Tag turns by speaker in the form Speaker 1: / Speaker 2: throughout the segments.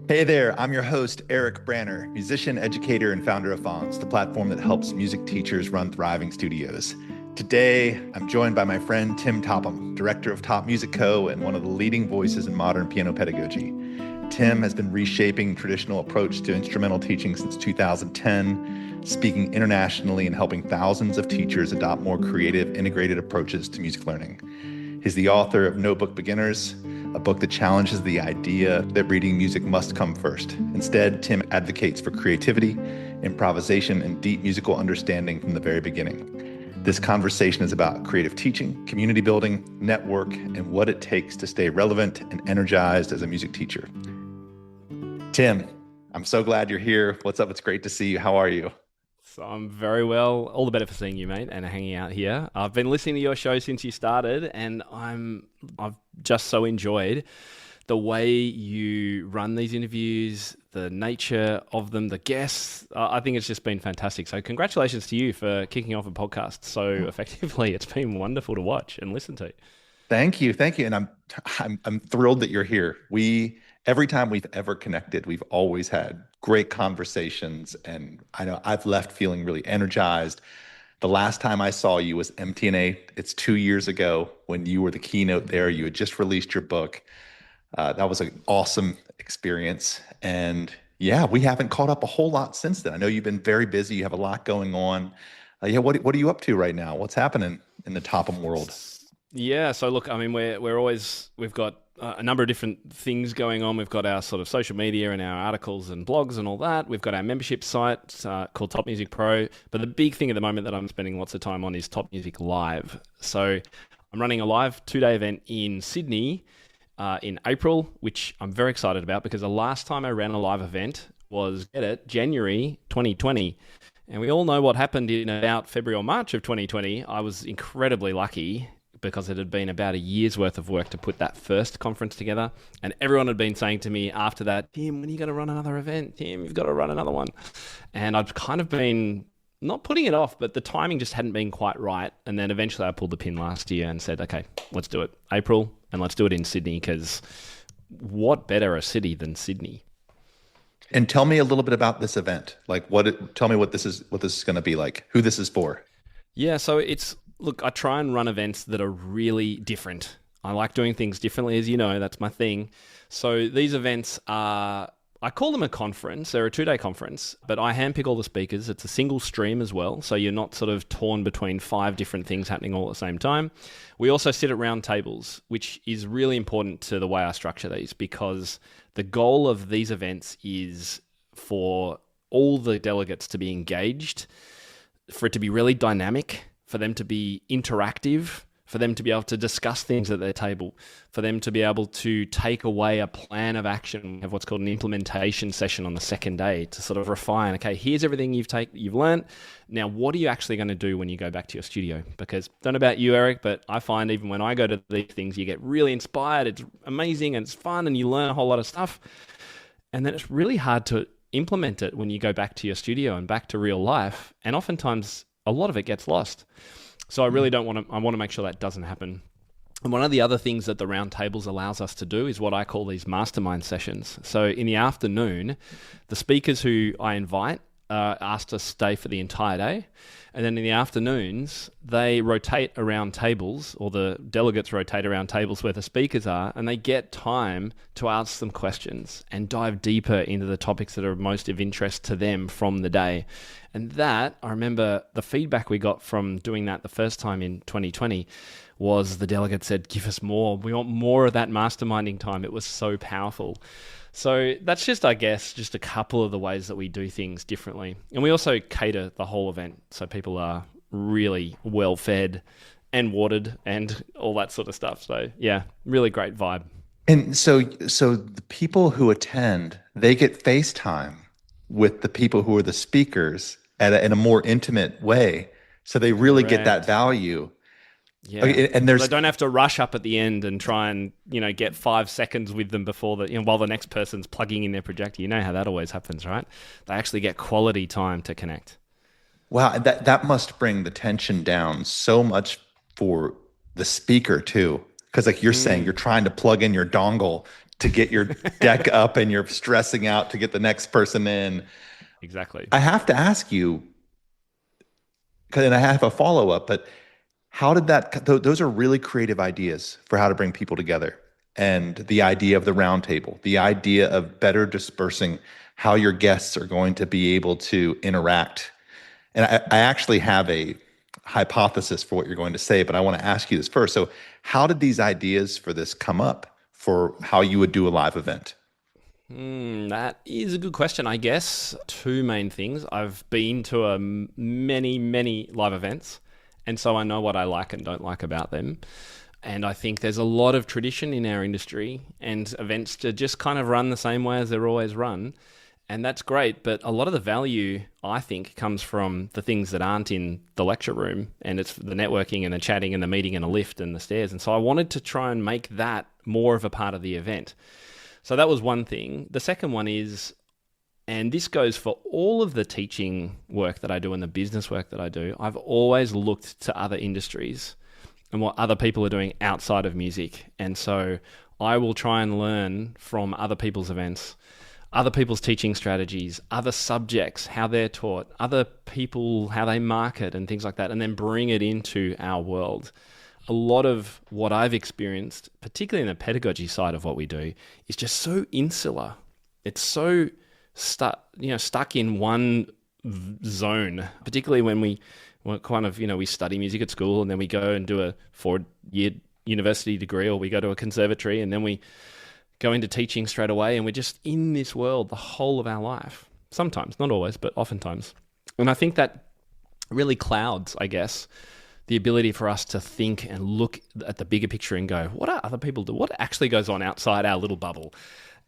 Speaker 1: Hey there, I'm your host, Eric Branner, musician, educator, and founder of Fonz, the platform that helps music teachers run thriving studios. Today, I'm joined by my friend Tim Topham, director of Top Music Co. and one of the leading voices in modern piano pedagogy. Tim has been reshaping traditional approach to instrumental teaching since 2010, speaking internationally and helping thousands of teachers adopt more creative, integrated approaches to music learning. He's the author of Notebook Beginners, a book that challenges the idea that reading music must come first. Instead, Tim advocates for creativity, improvisation, and deep musical understanding from the very beginning. This conversation is about creative teaching, community building, network, and what it takes to stay relevant and energized as a music teacher. Tim, I'm so glad you're here. What's up? It's great to see you. How are you?
Speaker 2: So I'm very well. All the better for seeing you, mate, and hanging out here. I've been listening to your show since you started, and I've just so enjoyed the way you run these interviews, the nature of them, the guests. I think it's just been fantastic. So congratulations to you for kicking off a podcast so effectively. It's been wonderful to watch and listen to.
Speaker 1: Thank you, and I'm thrilled that you're here. Every time we've ever connected, we've always had great conversations, and I know I've left feeling really energized. The last time I saw you was MTNA. It's 2 years ago when you were the keynote there. You had just released your book. That was an awesome experience, and yeah, we haven't caught up a whole lot since then. I know you've been very busy. You have a lot going on. What are you up to right now? What's happening in the Topham world?
Speaker 2: Yeah, so look, I mean, we've got a number of different things going on. We've got our sort of social media and our articles and blogs and all that. We've got our membership site called Top Music Pro. But the big thing at the moment that I'm spending lots of time on is Top Music Live. So I'm running a live 2-day event in Sydney in April, which I'm very excited about because the last time I ran a live event was, January 2020. And we all know what happened in about February or March of 2020. I was incredibly lucky because it had been about a year's worth of work to put that first conference together. And everyone had been saying to me after that, Tim, when are you going to run another event? Tim, you've got to run another one. And I've kind of been not putting it off, but the timing just hadn't been quite right. And then eventually I pulled the pin last year and said, okay, let's do it. April, and let's do it in Sydney, because what better a city than Sydney?
Speaker 1: And tell me a little bit about this event. Tell me what this is going to be like, who this is for.
Speaker 2: Yeah, so look, I try and run events that are really different. I like doing things differently, as you know, that's my thing. So these events are, I call them a conference. They're a 2-day conference, but I handpick all the speakers. It's a single stream as well, so you're not sort of torn between 5 different things happening all at the same time. We also sit at round tables, which is really important to the way I structure these, because the goal of these events is for all the delegates to be engaged, for it to be really dynamic, for them to be interactive, for them to be able to discuss things at their table, for them to be able to take away a plan of action. We have what's called an implementation session on the second day to sort of refine, okay, here's everything you've learned. Now, what are you actually going to do when you go back to your studio? Because I don't know about you, Eric, but I find even when I go to these things, you get really inspired. It's amazing and it's fun and you learn a whole lot of stuff. And then it's really hard to implement it when you go back to your studio and back to real life. And oftentimes a lot of it gets lost. So I really want to make sure that doesn't happen. And one of the other things that the roundtables allows us to do is what I call these mastermind sessions. So in the afternoon, the speakers who I invite are asked to stay for the entire day. And then in the afternoons, they rotate around tables, or the delegates rotate around tables where the speakers are, and they get time to ask them questions and dive deeper into the topics that are most of interest to them from the day. And that, I remember the feedback we got from doing that the first time in 2020 was the delegate said, give us more. We want more of that masterminding time. It was so powerful. So that's just, I guess, just a couple of the ways that we do things differently. And we also cater the whole event. So people are really well fed and watered and all that sort of stuff. So yeah, really great vibe.
Speaker 1: And so the people who attend, they get FaceTime with the people who are the speakers in a more intimate way. So they really get that value.
Speaker 2: Yeah, okay, and they don't have to rush up at the end and try and get 5 seconds with them before while the next person's plugging in their projector. You know how that always happens, right? They actually get quality time to connect.
Speaker 1: Wow, that must bring the tension down so much for the speaker too, because like you're saying, you're trying to plug in your dongle to get your deck up and you're stressing out to get the next person in.
Speaker 2: Exactly.
Speaker 1: I have to ask you, and I have a follow up, but how did those are really creative ideas for how to bring people together. And the idea of the round table, the idea of better dispersing how your guests are going to be able to interact. And I actually have a hypothesis for what you're going to say, but I want to ask you this first. So, how did these ideas for this come up for how you would do a live event?
Speaker 2: That is a good question. I guess two main things. I've been to many, many live events, and so I know what I like and don't like about them. And I think there's a lot of tradition in our industry and events to just kind of run the same way as they're always run. And that's great. But a lot of the value, I think, comes from the things that aren't in the lecture room. And it's the networking and the chatting and the meeting and the lift and the stairs. And so I wanted to try and make that more of a part of the event. So that was one thing. The second one is, and this goes for all of the teaching work that I do and the business work that I do, I've always looked to other industries and what other people are doing outside of music. And so I will try and learn from other people's events, other people's teaching strategies, other subjects, how they're taught, other people, how they market and things like that, and then bring it into our world. A lot of what I've experienced, particularly in the pedagogy side of what we do, is just so insular. It's so stuck in one zone, particularly when we we study music at school and then we go and do a 4-year university degree, or we go to a conservatory and then we go into teaching straight away, and we're just in this world the whole of our life. Sometimes, not always, but oftentimes. And I think that really clouds, I guess, the ability for us to think and look at the bigger picture and go, what do other people do? What actually goes on outside our little bubble?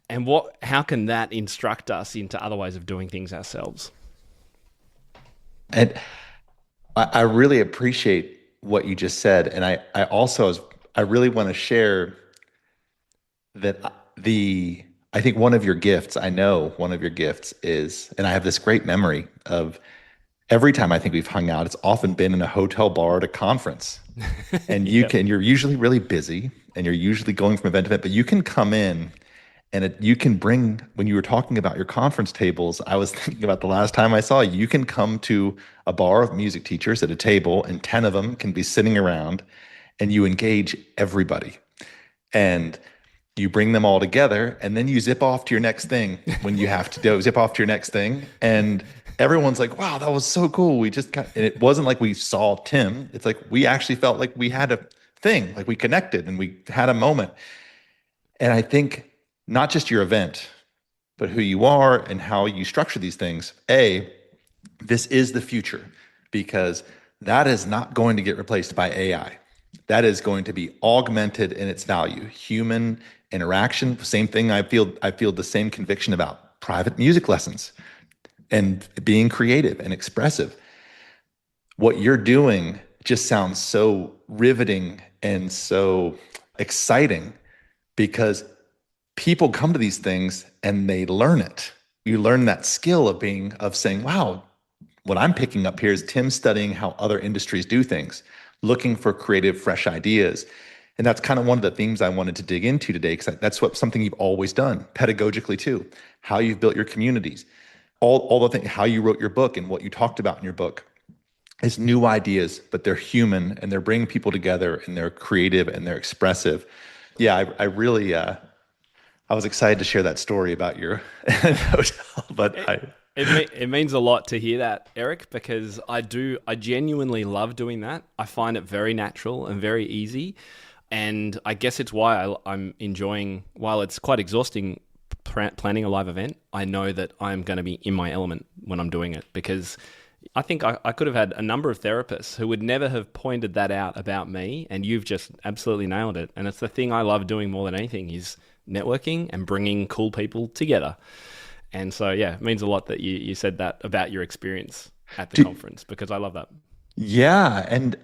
Speaker 2: And how can that instruct us into other ways of doing things ourselves?
Speaker 1: And I really appreciate what you just said. And I really want to share that I think one of your gifts, I know one of your gifts is, and I have this great memory of every time I think we've hung out, it's often been in a hotel bar at a conference. And
Speaker 2: Yep.
Speaker 1: you're usually really busy and you're usually going from event to event, but you can come in and you can bring, when you were talking about your conference tables, I was thinking about the last time I saw you. You can come to a bar of music teachers at a table, and 10 of them can be sitting around, and you engage everybody. And you bring them all together, and then you zip off to your next thing when you have to zip off to your next thing. And everyone's like, wow, that was so cool. And it wasn't like we saw Tim. It's like we actually felt like we had a thing, like we connected and we had a moment. And I think not just your event, but who you are and how you structure these things. This is the future, because that is not going to get replaced by AI. That is going to be augmented in its value. Human interaction, same thing. I feel the same conviction about private music lessons and being creative and expressive. What you're doing just sounds so riveting and so exciting, because people come to these things and they learn it. You learn that skill of saying, wow, what I'm picking up here is Tim studying how other industries do things, looking for creative, fresh ideas. And that's kind of one of the themes I wanted to dig into today, because that's something you've always done pedagogically too, how you've built your communities, all the things, how you wrote your book and what you talked about in your book is new ideas, but they're human and they're bringing people together and they're creative and they're expressive. Yeah, I really, I was excited to share that story about your hotel, but
Speaker 2: It means a lot to hear that, Eric, because I genuinely love doing that. I find it very natural and very easy. And I guess it's why I'm enjoying, while it's quite exhausting planning a live event, I know that I'm going to be in my element when I'm doing it, because I think I could have had a number of therapists who would never have pointed that out about me, and you've just absolutely nailed it. And it's the thing I love doing more than anything is networking and bringing cool people together. And so, yeah, it means a lot that you said that about your experience at the conference, because I love that.
Speaker 1: Yeah. And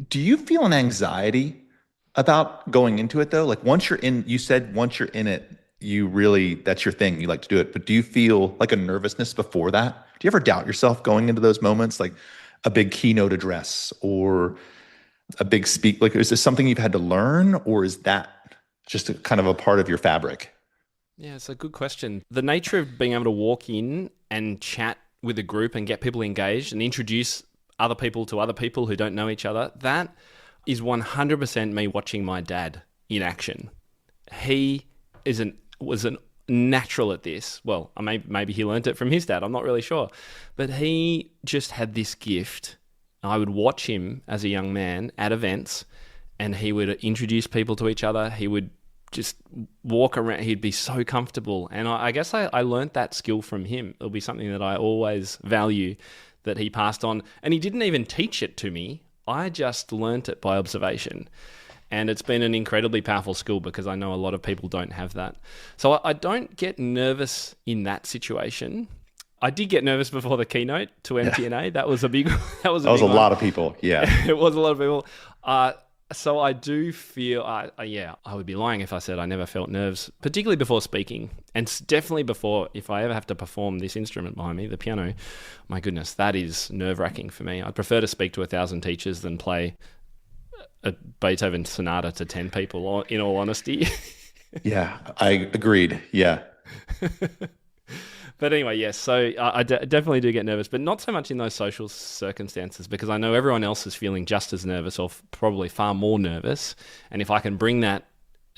Speaker 1: do you feel an anxiety about going into it though? Like you said once you're in it, that's your thing. You like to do it. But do you feel like a nervousness before that? Do you ever doubt yourself going into those moments, like a big keynote address or a big speak? Like, is this something you've had to learn, or is that Just a, kind of a part of your fabric?
Speaker 2: Yeah, it's a good question. The nature of being able to walk in and chat with a group and get people engaged and introduce other people who don't know each other, that is 100% me watching my dad in action. He was an natural at this. Well, maybe he learned it from his dad. I'm not really sure. But he just had this gift. I would watch him as a young man at events, and he would introduce people to each other. He would just walk around. He'd be so comfortable. And I guess I learned that skill from him. It'll be something that I always value that he passed on. And he didn't even teach it to me. I just learnt it by observation. And it's been an incredibly powerful skill because I know a lot of people don't have that. So I don't get nervous in that situation. I did get nervous before the keynote to MTNA. That was a big that was a
Speaker 1: lot of people. Yeah.
Speaker 2: It was a lot of people. So I do feel, I would be lying if I said I never felt nerves, particularly before speaking. And definitely before, if I ever have to perform this instrument behind me, the piano, my goodness, that is nerve-wracking for me. I'd prefer to speak to 1,000 teachers than play a Beethoven sonata to 10 people, in all honesty.
Speaker 1: Yeah, I agreed. Yeah.
Speaker 2: But anyway, yes, so I definitely do get nervous, but not so much in those social circumstances because I know everyone else is feeling just as nervous or probably far more nervous. And if I can bring that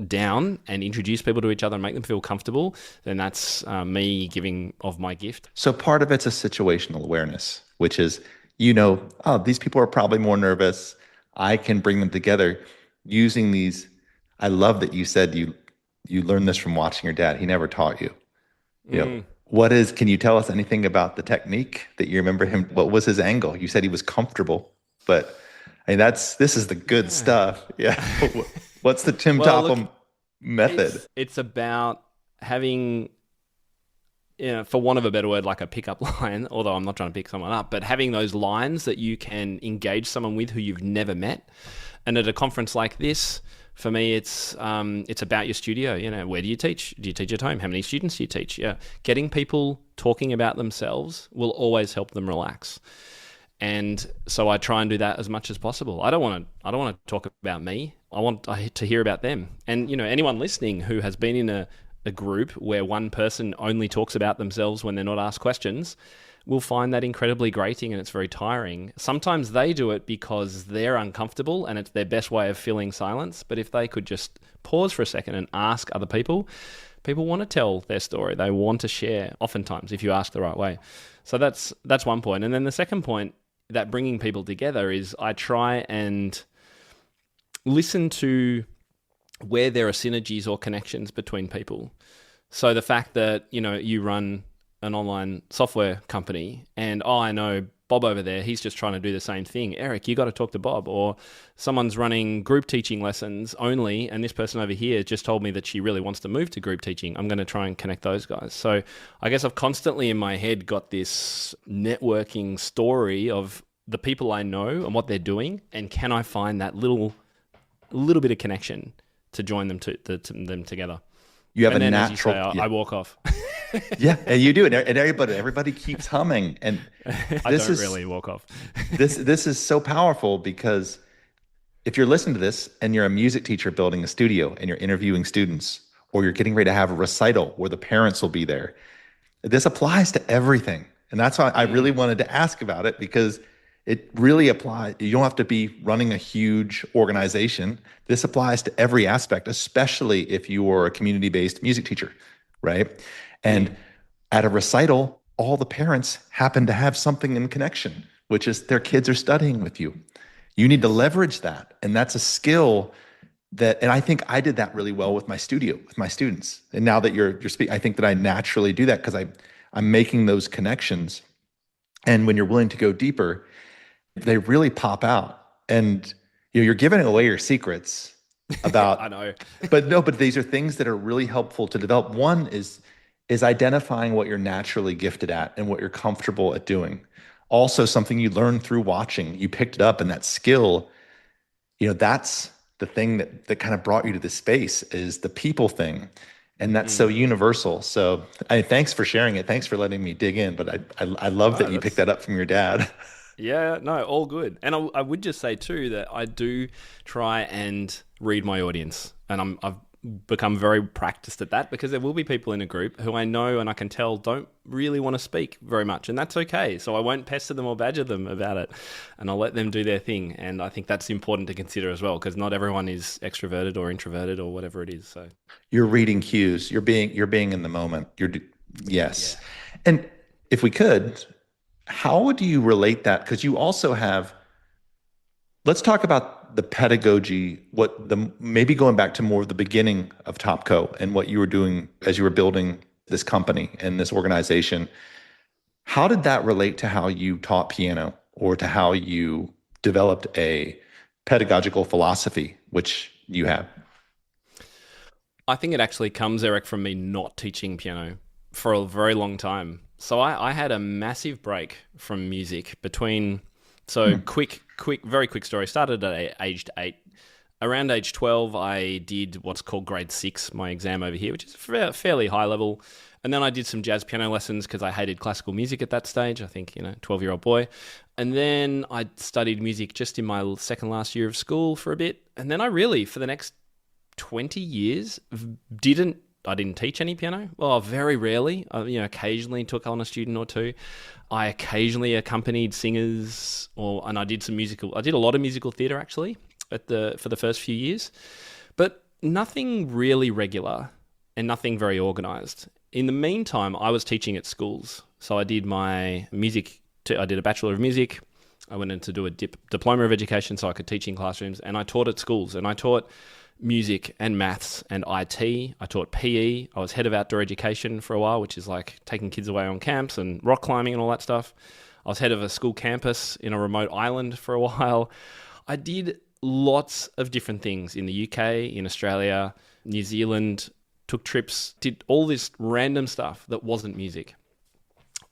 Speaker 2: down and introduce people to each other and make them feel comfortable, then that's me giving of my gift.
Speaker 1: So part of it's a situational awareness, which is, oh, these people are probably more nervous. I can bring them together using these. I love that you said you learned this from watching your dad. He never taught you. Can you tell us anything about the technique that you remember him? What was his angle? You said he was comfortable, but I mean, this is the good stuff. Yeah. What's the Tim Topham method?
Speaker 2: It's about having, for want of a better word, like a pickup line, although I'm not trying to pick someone up, but having those lines that you can engage someone with who you've never met. And at a conference like this, for me, it's about your studio. Where do you teach? Do you teach at home? How many students do you teach? Yeah, getting people talking about themselves will always help them relax. And so I try and do that as much as possible. I don't want to talk about me. I want to hear about them. And anyone listening who has been in a group where one person only talks about themselves when they're not asked questions will find that incredibly grating and it's very tiring. Sometimes they do it because they're uncomfortable and it's their best way of filling silence. But if they could just pause for a second and ask other people want to tell their story. They want to share, oftentimes, if you ask the right way. So that's one point. And then the second point, that bringing people together, is I try and listen to where there are synergies or connections between people. So the fact that, you run an online software company and I know Bob over there, he's just trying to do the same thing. Eric, you got to talk to Bob. Or someone's running group teaching lessons only and this person over here just told me that she really wants to move to group teaching. I'm going to try and connect those guys. So I guess I've constantly in my head got this networking story of the people I know and what they're doing, and can I find that little bit of connection to join them them together.
Speaker 1: You have
Speaker 2: and
Speaker 1: a
Speaker 2: then,
Speaker 1: natural.
Speaker 2: As you say, I walk off.
Speaker 1: Yeah, and you do, and everybody keeps humming, and
Speaker 2: I don't really walk off.
Speaker 1: this is so powerful because if you're listening to this and you're a music teacher building a studio and you're interviewing students, or you're getting ready to have a recital where the parents will be there, this applies to everything, and that's why I really wanted to ask about it, because it really applies. You don't have to be running a huge organization. This applies to every aspect, especially if you are a community-based music teacher, right? And at a recital, all the parents happen to have something in connection, which is their kids are studying with you. You need to leverage that. And that's a skill and I think I did that really well with my studio, with my students. And now that you're speaking, I think that I naturally do that because I'm making those connections. And when you're willing to go deeper, they really pop out. And you're giving away your secrets about
Speaker 2: I know.
Speaker 1: but these are things that are really helpful to develop. One is identifying what you're naturally gifted at and what you're comfortable at doing. Also, something you learn through watching. You picked it up, and that skill, that's the thing that kind of brought you to this space, is the people thing. And that's so universal. So thanks for sharing it. Thanks for letting me dig in. But I love that you picked that up from your dad.
Speaker 2: Yeah, no, all good. And I would just say too that I do try and read my audience, and I've become very practiced at that, because there will be people in a group who I know and I can tell don't really want to speak very much, and that's okay. So I won't pester them or badger them about it, and I'll let them do their thing. And I think that's important to consider as well, because not everyone is extroverted or introverted or whatever it is. So
Speaker 1: You're reading cues. You're being in the moment. Yes.
Speaker 2: yeah.
Speaker 1: And if we could, how would you relate that? Because you also have, let's talk about the pedagogy, maybe going back to more of the beginning of Topco and what you were doing as you were building this company and this organization. How did that relate to how you taught piano or to how you developed a pedagogical philosophy, which you have?
Speaker 2: I think it actually comes, Eric, from me not teaching piano for a very long time. So I had a massive break from music between, very quick story. Started at aged 8. Around age 12, I did what's called grade 6, my exam over here, which is fairly high level. And then I did some jazz piano lessons because I hated classical music at that stage. I think, 12-year-old boy. And then I studied music just in my second last year of school for a bit. And then I really, for the next 20 years, I didn't teach any piano. Well, very rarely. Occasionally took on a student or two. I occasionally accompanied singers, and I did I did a lot of musical theatre actually for the first few years, but nothing really regular and nothing very organised. In the meantime, I was teaching at schools. So I did my music. I did a Bachelor of Music. I went in to do a diploma of education so I could teach in classrooms, and I taught at schools, and I taught music and maths and IT. I taught PE. I was head of outdoor education for a while, which is like taking kids away on camps and rock climbing and all that stuff. I was head of a school campus in a remote island for a while. I did lots of different things in the UK, in Australia, New Zealand, took trips, did all this random stuff that wasn't music.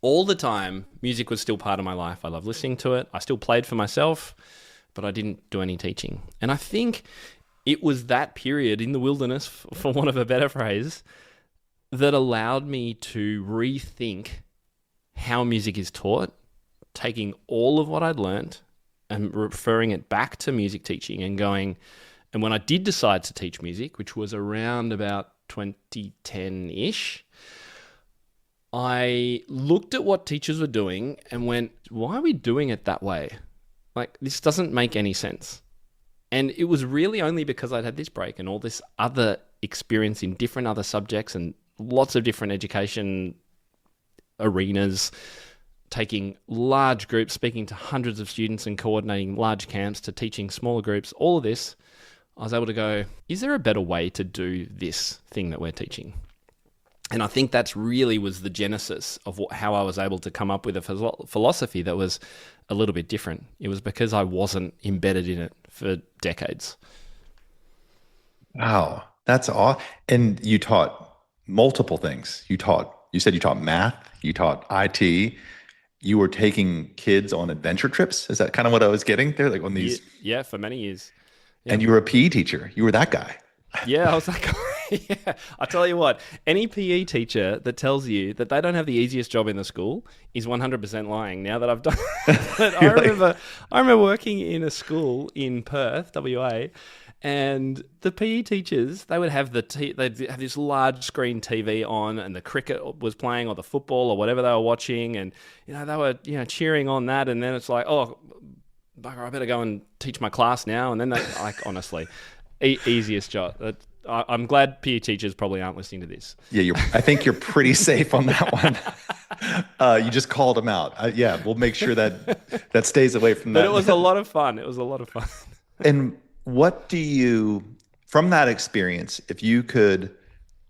Speaker 2: All the time, music was still part of my life. I love listening to it. I still played for myself, but I didn't do any teaching. And I think it was that period in the wilderness, for want of a better phrase, that allowed me to rethink how music is taught, taking all of what I'd learned and referring it back to music teaching and going. And when I did decide to teach music, which was around about 2010-ish, I looked at what teachers were doing and went, why are we doing it that way? Like, this doesn't make any sense. And it was really only because I'd had this break and all this other experience in different other subjects and lots of different education arenas, taking large groups, speaking to hundreds of students and coordinating large camps to teaching smaller groups, all of this, I was able to go, is there a better way to do this thing that we're teaching? And I think that's really was the genesis of how I was able to come up with a philosophy that was a little bit different. It was because I wasn't embedded in it for decades.
Speaker 1: Wow, that's all. And you taught multiple things. You said you taught math, you taught IT, you were taking kids on adventure trips. Is that kind of what I was getting there? Like on these?
Speaker 2: Yeah, for many years. Yeah.
Speaker 1: And you were a PE teacher. You were that guy.
Speaker 2: Yeah, I was that guy. Yeah, I tell you what, any PE teacher that tells you that they don't have the easiest job in the school is 100% lying. Now that I've done it, I remember working in a school in Perth, WA, and the PE teachers, they would have they'd have this large screen TV on, and the cricket was playing or the football or whatever they were watching, and they were cheering on that, and then it's like, oh, bugger, I better go and teach my class now, and then they honestly, easiest job. I'm glad PE teachers probably aren't listening to this.
Speaker 1: Yeah, I think you're pretty safe on that one. You just called them out. Yeah, we'll make sure that stays away from that.
Speaker 2: But it was a lot of fun.
Speaker 1: And what do you, from that experience, if you could,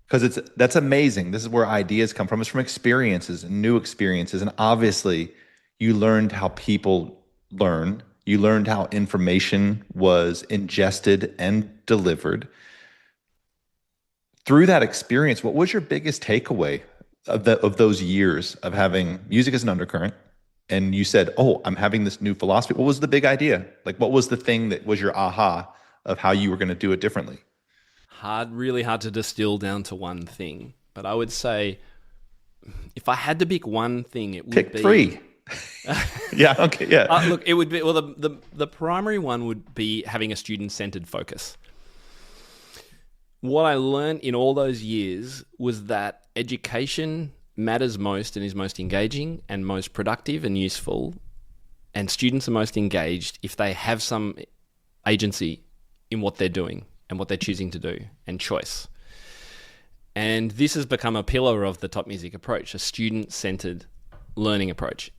Speaker 1: because that's amazing. This is where ideas come from. It's from experiences and new experiences. And obviously, you learned how people learn. You learned how information was ingested and delivered. Through that experience, what was your biggest takeaway of those years of having music as an undercurrent? And you said, oh, I'm having this new philosophy. What was the big idea? Like, what was the thing that was your aha of how you were going to do it differently?
Speaker 2: Really hard to distill down to one thing. But I would say, if I had to pick one thing, it would
Speaker 1: pick 3. Yeah, okay, yeah.
Speaker 2: Look, it would be, well, the primary one would be having a student-centered focus. what I learned in all those years was that education matters most and is most engaging and most productive and useful, and students are most engaged if they have some agency in what they're doing and what they're choosing to do, and choice. And this has become a pillar of the Top Music approach, a student-centered learning approach.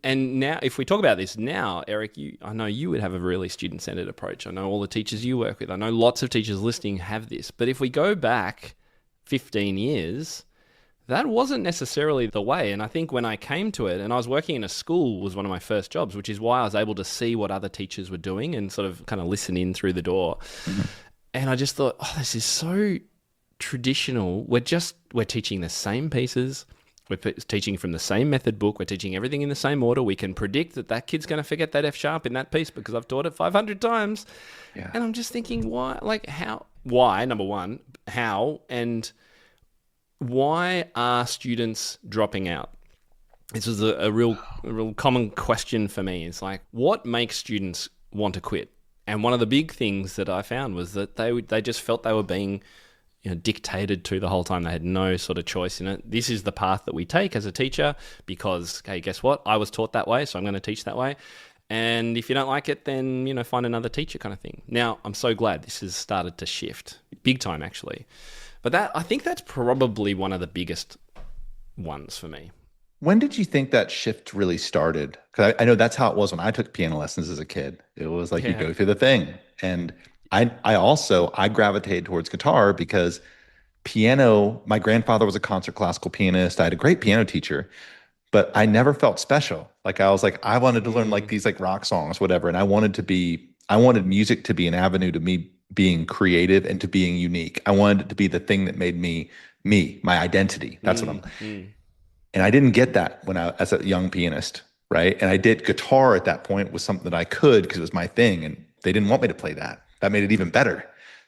Speaker 2: And now, if we talk about this now, Eric, I know you would have a really student-centered approach. I know all the teachers you work with. I know lots of teachers listening have this. But if we go back 15 years, that wasn't necessarily the way. And I think when I came to it, and I was working in a school was one of my first jobs, which is why I was able to see what other teachers were doing and sort of kind of listen in through the door. Mm-hmm. And I just thought, this is so traditional. We're teaching the same pieces. We're teaching from the same method book. We're teaching everything in the same order. We can predict that kid's going to forget that F sharp in that piece because I've taught it 500 times. Yeah. And I'm just thinking, why? Like, how? Why, number one, how? And why are students dropping out? This was a real common question for me. It's like, what makes students want to quit? And one of the big things that I found was that they just felt they were being dictated to the whole time. They had no sort of choice in it. This is the path that we take as a teacher because, hey, guess what? I was taught that way, so I'm going to teach that way. And if you don't like it, then, find another teacher kind of thing. Now, I'm so glad this has started to shift big time, actually. But I think that's probably one of the biggest ones for me.
Speaker 1: When did you think that shift really started? Because I know that's how it was when I took piano lessons as a kid. It was like you go through the thing. And I gravitated towards guitar because piano, my grandfather was a concert classical pianist. I had a great piano teacher, but I never felt special. Like I was like, I wanted to learn like these like rock songs, whatever. And I wanted music to be an avenue to me being creative and to being unique. I wanted it to be the thing that made me, my identity. That's what I'm. And I didn't get that as a young pianist, right? And I did guitar at that point was something that I could because it was my thing, and they didn't want me to play that. That made it even better.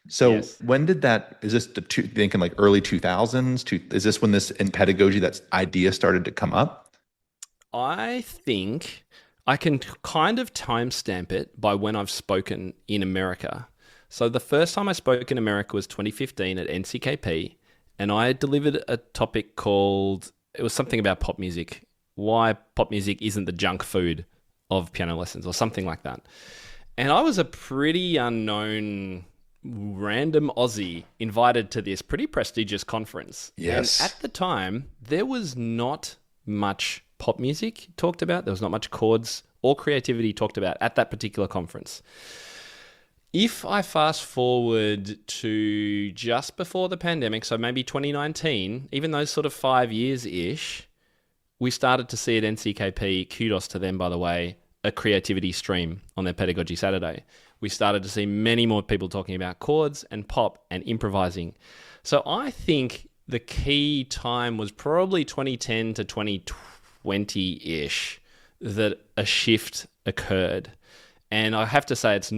Speaker 1: So yes. When did that? Is this thinking like early 2000s? Is this when this in pedagogy that idea started to come up?
Speaker 2: I think I can kind of timestamp it by when I've spoken in America. So the first time I spoke in America was 2015 at NCKP, and I delivered a topic called, it was something about pop music, why pop music isn't the junk food of piano lessons or something like that. And I was a pretty unknown random Aussie invited to this pretty prestigious conference.
Speaker 1: Yes.
Speaker 2: And at the time, there was not much pop music talked about. There was not much chords or creativity talked about at that particular conference. If I fast forward to just before the pandemic, so maybe 2019, even those sort of 5 years-ish, we started to see at NCKP, kudos to them, by the way, a creativity stream on their Pedagogy Saturday. We started to see many more people talking about chords and pop and improvising. So I think the key time was probably 2010 to 2020-ish that a shift occurred. And I have to say it's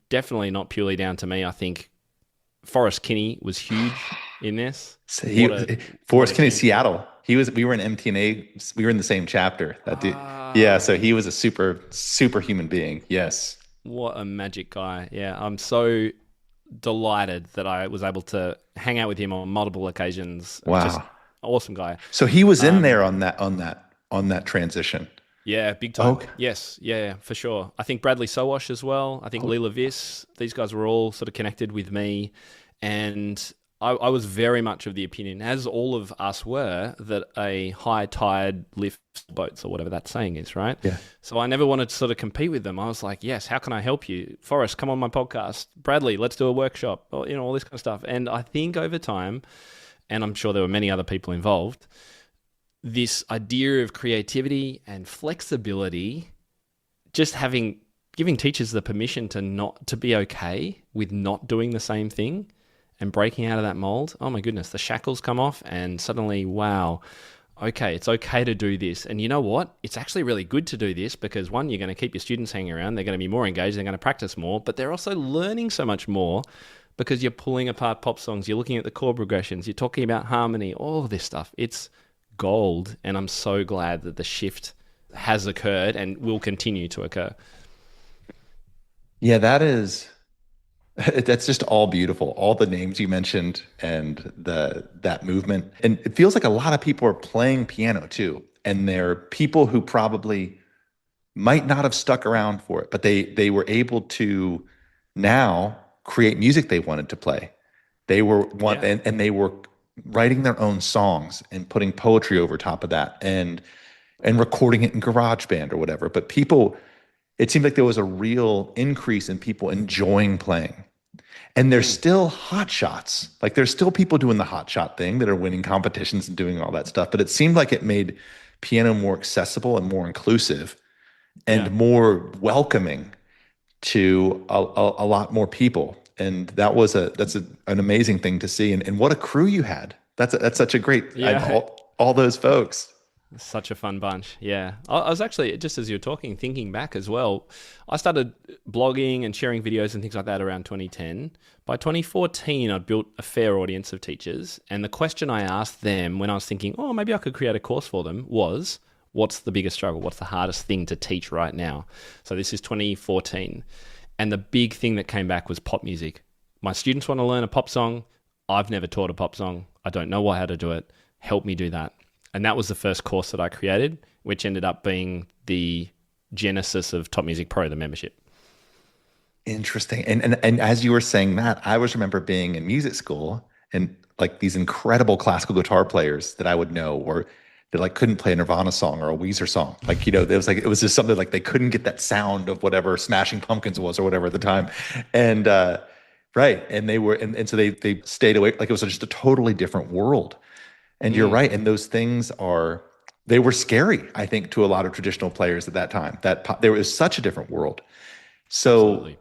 Speaker 2: definitely not purely down to me. I think Forrest Kinney was huge in this.
Speaker 1: So Forrest Kinney, Seattle. We were in MTNA. We were in the same chapter. Yeah. So he was a super, super human being. Yes.
Speaker 2: What a magic guy. Yeah. I'm so delighted that I was able to hang out with him on multiple occasions.
Speaker 1: Wow.
Speaker 2: Just awesome guy.
Speaker 1: So he was in there on that transition.
Speaker 2: Yeah, big time.
Speaker 1: Okay.
Speaker 2: Yes, yeah, for sure. I think Bradley Sowash as well. I think Leela Viss. These guys were all sort of connected with me. And I was very much of the opinion, as all of us were, that a high tide lifts boats, or whatever that saying is, right?
Speaker 1: Yeah.
Speaker 2: So I never wanted to sort of compete with them. I was like, yes, how can I help you? Forrest, come on my podcast. Bradley, let's do a workshop. Or, all this kind of stuff. And I think over time, and I'm sure there were many other people involved, this idea of creativity and flexibility, just giving teachers the permission to be okay with not doing the same thing and breaking out of that mold. Oh my goodness, the shackles come off and suddenly, wow, okay, it's okay to do this. And you know what? It's actually really good to do this because, one, you're going to keep your students hanging around. They're going to be more engaged. They're going to practice more, but they're also learning so much more because you're pulling apart pop songs. You're looking at the chord progressions. You're talking about harmony, all of this stuff. It's gold. And I'm so glad that the shift has occurred and will continue to occur.
Speaker 1: Yeah, that is That's just all beautiful. All the names you mentioned and that movement. And it feels like a lot of people are playing piano too. And they're people who probably might not have stuck around for it, but they were able to now create music they wanted to play. They were
Speaker 2: Yeah.
Speaker 1: and they were writing their own songs and putting poetry over top of that and recording it in GarageBand or whatever. But people, it seemed like there was a real increase in people enjoying playing. And there's
Speaker 2: Mm.
Speaker 1: still hot shots. Like there's still people doing the hot shot thing that are winning competitions and doing all that stuff. But it seemed like it made piano more accessible and more inclusive
Speaker 2: Yeah.
Speaker 1: and more welcoming to a lot more people. And an amazing thing to see. And what a crew you had. That's such a great,
Speaker 2: Yeah.
Speaker 1: all those folks.
Speaker 2: Such a fun bunch. Yeah. I was actually, just as you were talking, thinking back as well, I started blogging and sharing videos and things like that around 2010. By 2014, I'd built a fair audience of teachers. And the question I asked them when I was thinking, oh, maybe I could create a course for them was, what's the biggest struggle? What's the hardest thing to teach right now? So this is 2014. And the big thing that came back was pop music. My students want to learn a pop song. I've never taught a pop song. I don't know how to do it. Help me do that. And that was the first course that I created, which ended up being the genesis of Top Music Pro, the membership.
Speaker 1: Interesting. And as you were saying that, I always remember being in music school and like these incredible classical guitar players that I would know or that like couldn't play a Nirvana song or a Weezer song. Like, it was just something like they couldn't get that sound of whatever Smashing Pumpkins was or whatever at the time. And right. And so they stayed away. Like it was just a totally different world. And you're
Speaker 2: Mm,
Speaker 1: right. And those things they were scary, I think, to a lot of traditional players at that time. There was such a different world. So
Speaker 2: absolutely.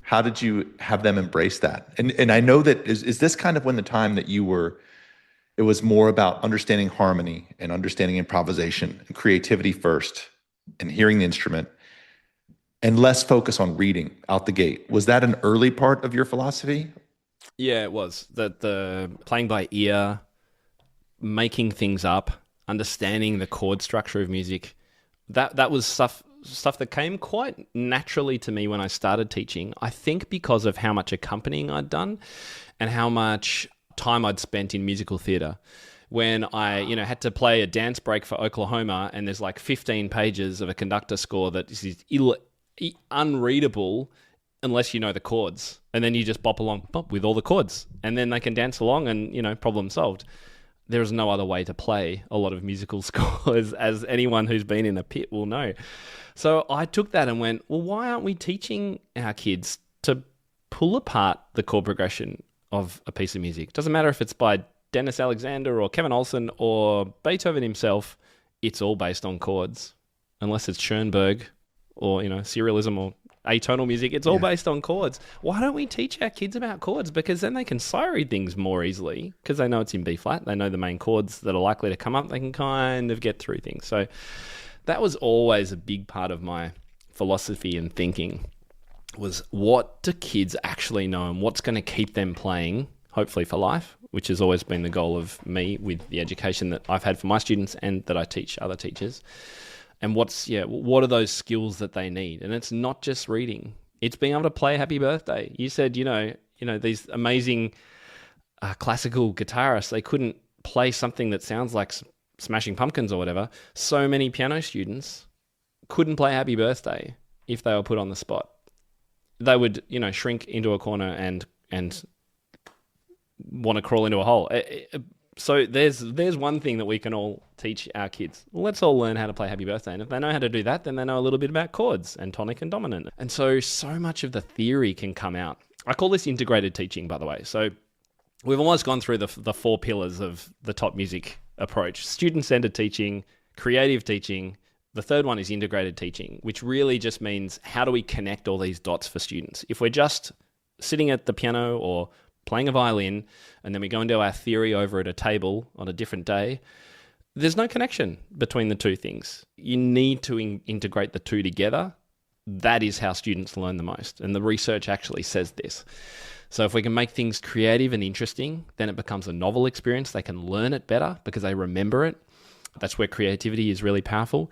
Speaker 1: how did you have them embrace that? And I know that is this kind of when the time that it was more about understanding harmony and understanding improvisation and creativity first and hearing the instrument and less focus on reading out the gate. Was that an early part of your philosophy?
Speaker 2: Yeah, it was. The playing by ear, making things up, understanding the chord structure of music. That was stuff that came quite naturally to me when I started teaching. I think because of how much accompanying I'd done and how much time I'd spent in musical theater. When I, had to play a dance break for Oklahoma and there's like 15 pages of a conductor score that is unreadable unless you know the chords. And then you just bop along with all the chords and then they can dance along and, problem solved. There's no other way to play a lot of musical scores, as anyone who's been in a pit will know. So I took that and went, well, why aren't we teaching our kids to pull apart the chord progression of a piece of music? Doesn't matter if it's by Dennis Alexander or Kevin Olsen or Beethoven himself, it's all based on chords. Unless it's Schoenberg or, serialism or atonal music, it's all based on chords. Why don't we teach our kids about chords? Because then they can sight read things more easily because they know it's in B flat. They know the main chords that are likely to come up. They can kind of get through things. So that was always a big part of my philosophy and thinking was what do kids actually know and what's going to keep them playing, hopefully for life, which has always been the goal of me with the education that I've had for my students and that I teach other teachers. And what are those skills that they need? And it's not just reading. It's being able to play Happy Birthday. You said, these amazing classical guitarists, they couldn't play something that sounds like Smashing Pumpkins or whatever. So many piano students couldn't play Happy Birthday if they were put on the spot. They would, shrink into a corner and want to crawl into a hole. So there's one thing that we can all teach our kids. Let's all learn how to play Happy Birthday. And if they know how to do that, then they know a little bit about chords and tonic and dominant. And so much of the theory can come out. I call this integrated teaching, by the way. So we've almost gone through the 4 pillars of the top music approach. Student-centered teaching, creative teaching. The third one is integrated teaching, which really just means how do we connect all these dots for students? If we're just sitting at the piano or playing a violin, and then we go and do our theory over at a table on a different day, there's no connection between the two things. You need to integrate the two together. That is how students learn the most. And the research actually says this. So if we can make things creative and interesting, then it becomes a novel experience. They can learn it better because they remember it. That's where creativity is really powerful.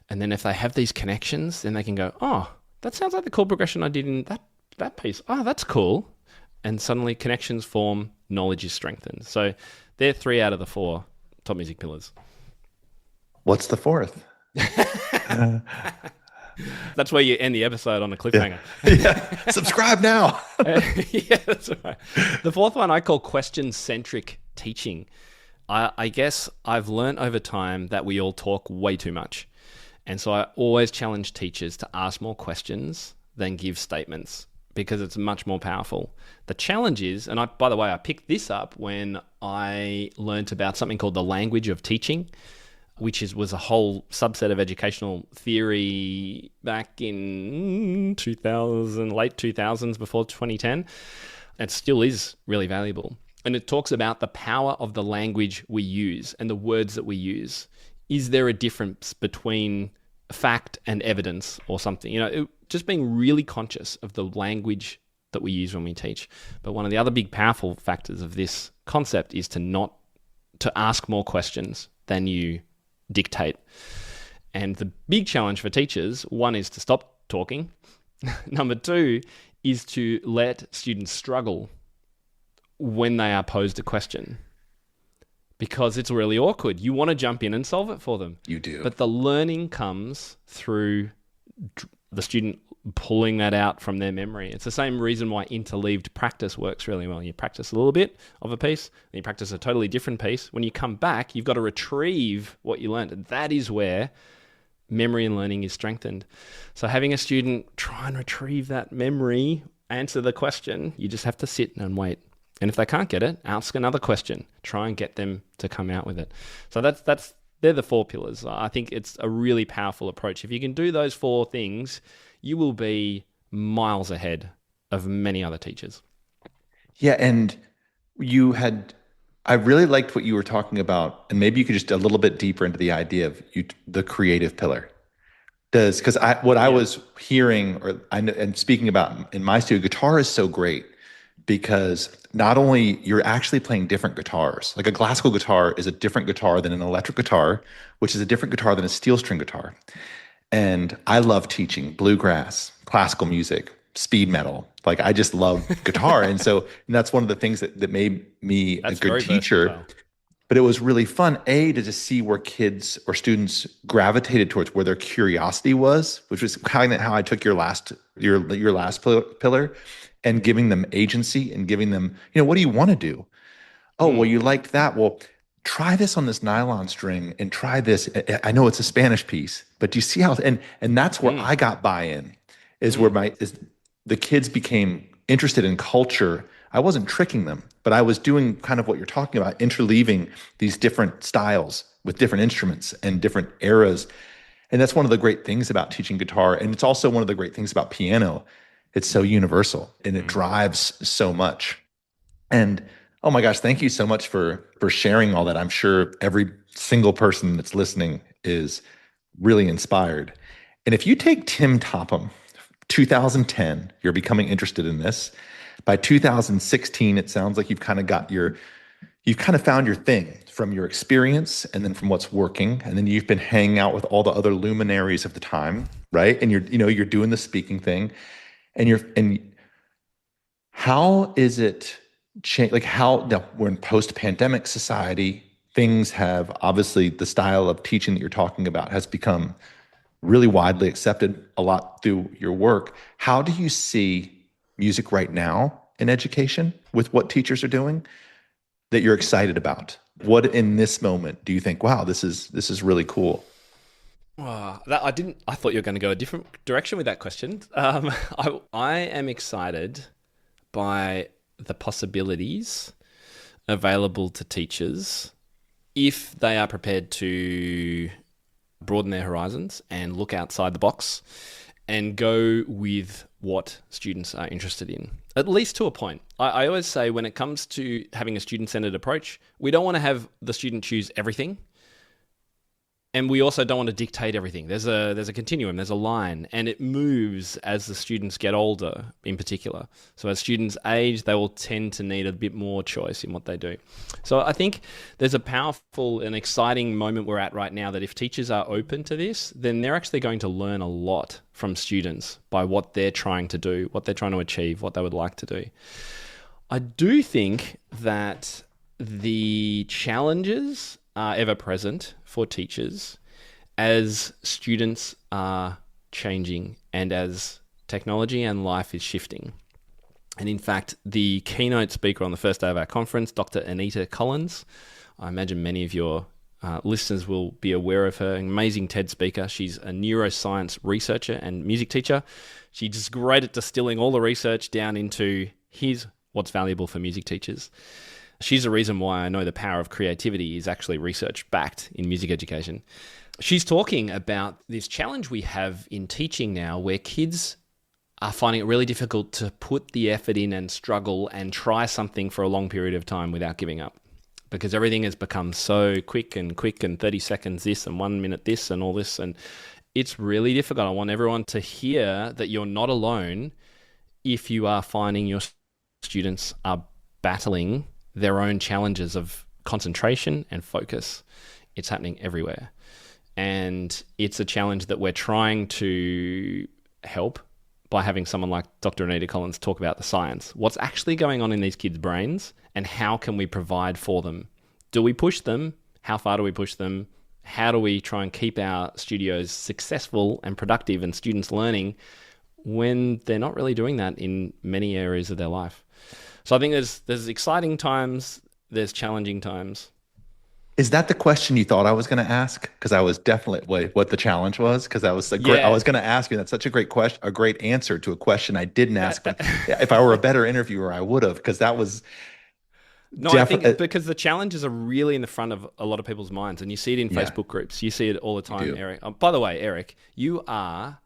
Speaker 2: And then if they have these connections, then they can go, oh, that sounds like the chord progression I did in that piece. Oh, that's cool. and suddenly connections form, knowledge is strengthened. So they're 3 out of the 4 top music pillars.
Speaker 1: What's the fourth?
Speaker 2: That's where you end the episode on a cliffhanger.
Speaker 1: Yeah. Subscribe now.
Speaker 2: Yeah, that's right. The fourth one I call question-centric teaching. I guess I've learned over time that we all talk way too much. And so I always challenge teachers to ask more questions than give statements because it's much more powerful. The challenge is, and by the way, I picked this up when I learned about something called the language of teaching, which was a whole subset of educational theory back in 2000, late 2000s, before 2010. It still is really valuable. And it talks about the power of the language we use and the words that we use. Is there a difference between fact and evidence or something? Just being really conscious of the language that we use when we teach. But one of the other big powerful factors of this concept is to ask more questions than you dictate. And the big challenge for teachers, one is to stop talking. Number 2 is to let students struggle when they are posed a question, because it's really awkward. You want to jump in and solve it for them.
Speaker 1: You do.
Speaker 2: But the learning comes through the student pulling that out from their memory. It's the same reason why interleaved practice works really well. You practice a little bit of a piece, then you practice a totally different piece. When you come back, you've got to retrieve what you learned. And that is where memory and learning is strengthened. So having a student try and retrieve that memory, answer the question, you just have to sit and wait. And if they can't get it, ask another question. Try and get them to come out with it. So they're the 4 pillars. I think it's a really powerful approach. If you can do those 4 things, you will be miles ahead of many other teachers.
Speaker 1: Yeah, and I really liked what you were talking about, and maybe you could just a little bit deeper into the idea of the creative pillar. Because I was hearing and speaking about in my studio, guitar is so great because not only you're actually playing different guitars, like a classical guitar is a different guitar than an electric guitar, which is a different guitar than a steel string guitar. And I love teaching bluegrass, classical music, speed metal. Like I just love guitar. And that's one of the things that made me a good teacher. Versatile. But it was really fun, to just see where kids or students gravitated towards where their curiosity was, which was kind of how I took your last pillar, and giving them agency and giving them, what do you want to do? Oh, well, you liked that. Well, try this on this nylon string and try this. I know it's a Spanish piece, but do you see how, and that's where I got buy-in, is where the kids became interested in culture. I wasn't tricking them, but I was doing kind of what you're talking about, interleaving these different styles with different instruments and different eras. And that's one of the great things about teaching guitar. And it's also one of the great things about piano. It's so universal and it drives so much. And oh my gosh, thank you so much for sharing all that. I'm sure every single person that's listening is really inspired. And if you take Tim Topham, 2010, you're becoming interested in this. By 2016, it sounds like you've kind of found your thing from your experience and then from what's working. And then you've been hanging out with all the other luminaries of the time, right? And you're doing the speaking thing. And how is it change? Like we're in post-pandemic society, things have obviously the style of teaching that you're talking about has become really widely accepted a lot through your work. How do you see music right now in education with what teachers are doing that you're excited about? What in this moment do you think, wow, this is really cool?
Speaker 2: I thought you were going to go a different direction with that question. I am excited by the possibilities available to teachers if they are prepared to broaden their horizons and look outside the box and go with what students are interested in, at least to a point. I always say when it comes to having a student-centered approach, we don't want to have the student choose everything. And we also don't want to dictate everything. There's a continuum, there's a line, and it moves as the students get older in particular. So as students age, they will tend to need a bit more choice in what they do. So I think there's a powerful and exciting moment we're at right now that if teachers are open to this, then they're actually going to learn a lot from students by what they're trying to do, what they're trying to achieve, what they would like to do. I do think that the challenges are ever present for teachers as students are changing and as technology and life is shifting. And in fact, the keynote speaker on the first day of our conference, Dr. Anita Collins, I imagine many of your listeners will be aware of her, an amazing TED speaker. She's a neuroscience researcher and music teacher. She's great at distilling all the research down into here's what's valuable for music teachers. She's the reason why I know the power of creativity is actually research-backed in music education. She's talking about this challenge we have in teaching now where kids are finding it really difficult to put the effort in and struggle and try something for a long period of time without giving up. Because everything has become so quick and 30 seconds this and 1 minute this and all this. And it's really difficult. I want everyone to hear that you're not alone if you are finding your students are battling their own challenges of concentration and focus. It's happening everywhere. And it's a challenge that we're trying to help by having someone like Dr. Anita Collins talk about the science. What's actually going on in these kids' brains and how can we provide for them? Do we push them? How far do we push them? How do we try and keep our studios successful and productive and students learning when they're not really doing that in many areas of their life? So I think there's exciting times, there's challenging times.
Speaker 1: Is that the question you thought I was going to ask? Because I was definitely what the challenge was. Because I was I was going to ask you. That's such a great question, a great answer to a question I didn't ask. But if I were a better interviewer, I would have. Because that was
Speaker 2: I think because the challenges are really in the front of a lot of people's minds, and you see it in Facebook groups. You see it all the time, Eric. By the way, Eric, you are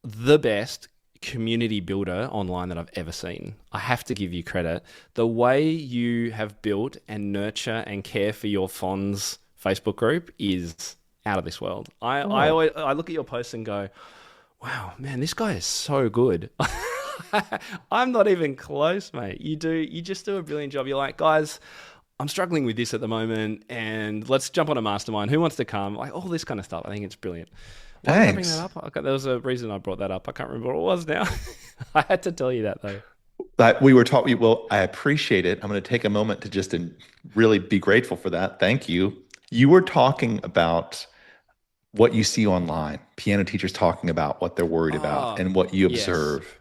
Speaker 2: the best community builder online that I've ever seen. I have to give you credit. The way you have built and nurture and care for your Fonz Facebook group is out of this world. I look at your posts and go, wow, man, this guy is so good. I'm not even close, mate. You just do a brilliant job. You're like, guys, I'm struggling with this at the moment and let's jump on a mastermind. Who wants to come? Like all this kind of stuff. I think it's brilliant. Why did I bring that up? There was a reason I brought that up. I can't remember what it was now. I had to tell you that though.
Speaker 1: We were talking. Well, I appreciate it. I'm going to take a moment to just really be grateful for that. Thank you. You were talking about what you see online. Piano teachers talking about what they're worried about and what you observe.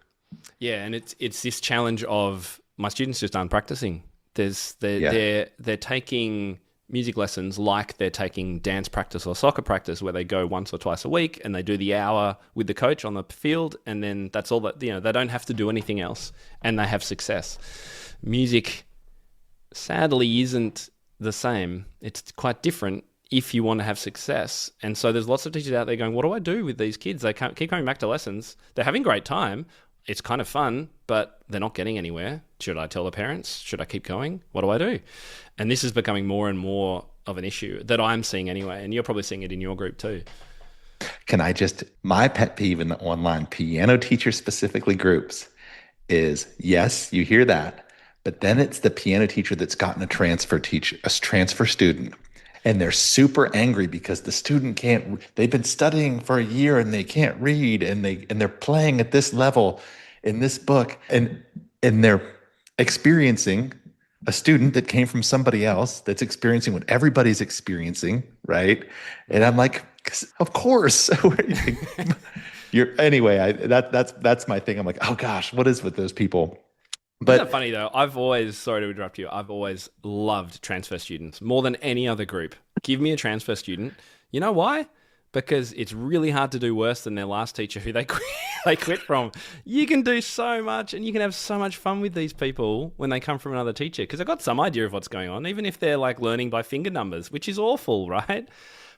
Speaker 2: Yeah, and it's this challenge of my students just aren't practicing. They're taking music lessons like they're taking dance practice or soccer practice where they go once or twice a week and they do the hour with the coach on the field and then that's all that, they don't have to do anything else and they have success. Music sadly isn't the same. It's quite different if you want to have success. And so there's lots of teachers out there going, what do I do with these kids? They can't keep coming back to lessons. They're having a great time. It's kind of fun, but they're not getting anywhere. Should I tell the parents? Should I keep going? What do I do? And this is becoming more and more of an issue that I'm seeing anyway. And you're probably seeing it in your group too. My pet peeve in the online piano teacher specifically groups is, yes, you hear that, but then it's the piano teacher that's gotten a transfer student. And they're super angry because the student they've been studying for a year and they can't read and they're playing at this level in this book and they're experiencing a student that came from somebody else that's experiencing what everybody's experiencing, right? And I'm like, of course. Anyway, that's my thing. I'm like, oh gosh, what is with those people? But isn't that funny though? Sorry to interrupt you. I've always loved transfer students more than any other group. Give me a transfer student. You know why? Because it's really hard to do worse than their last teacher who they quit from. You can do so much and you can have so much fun with these people when they come from another teacher because they've got some idea of what's going on, even if they're like learning by finger numbers, which is awful, right?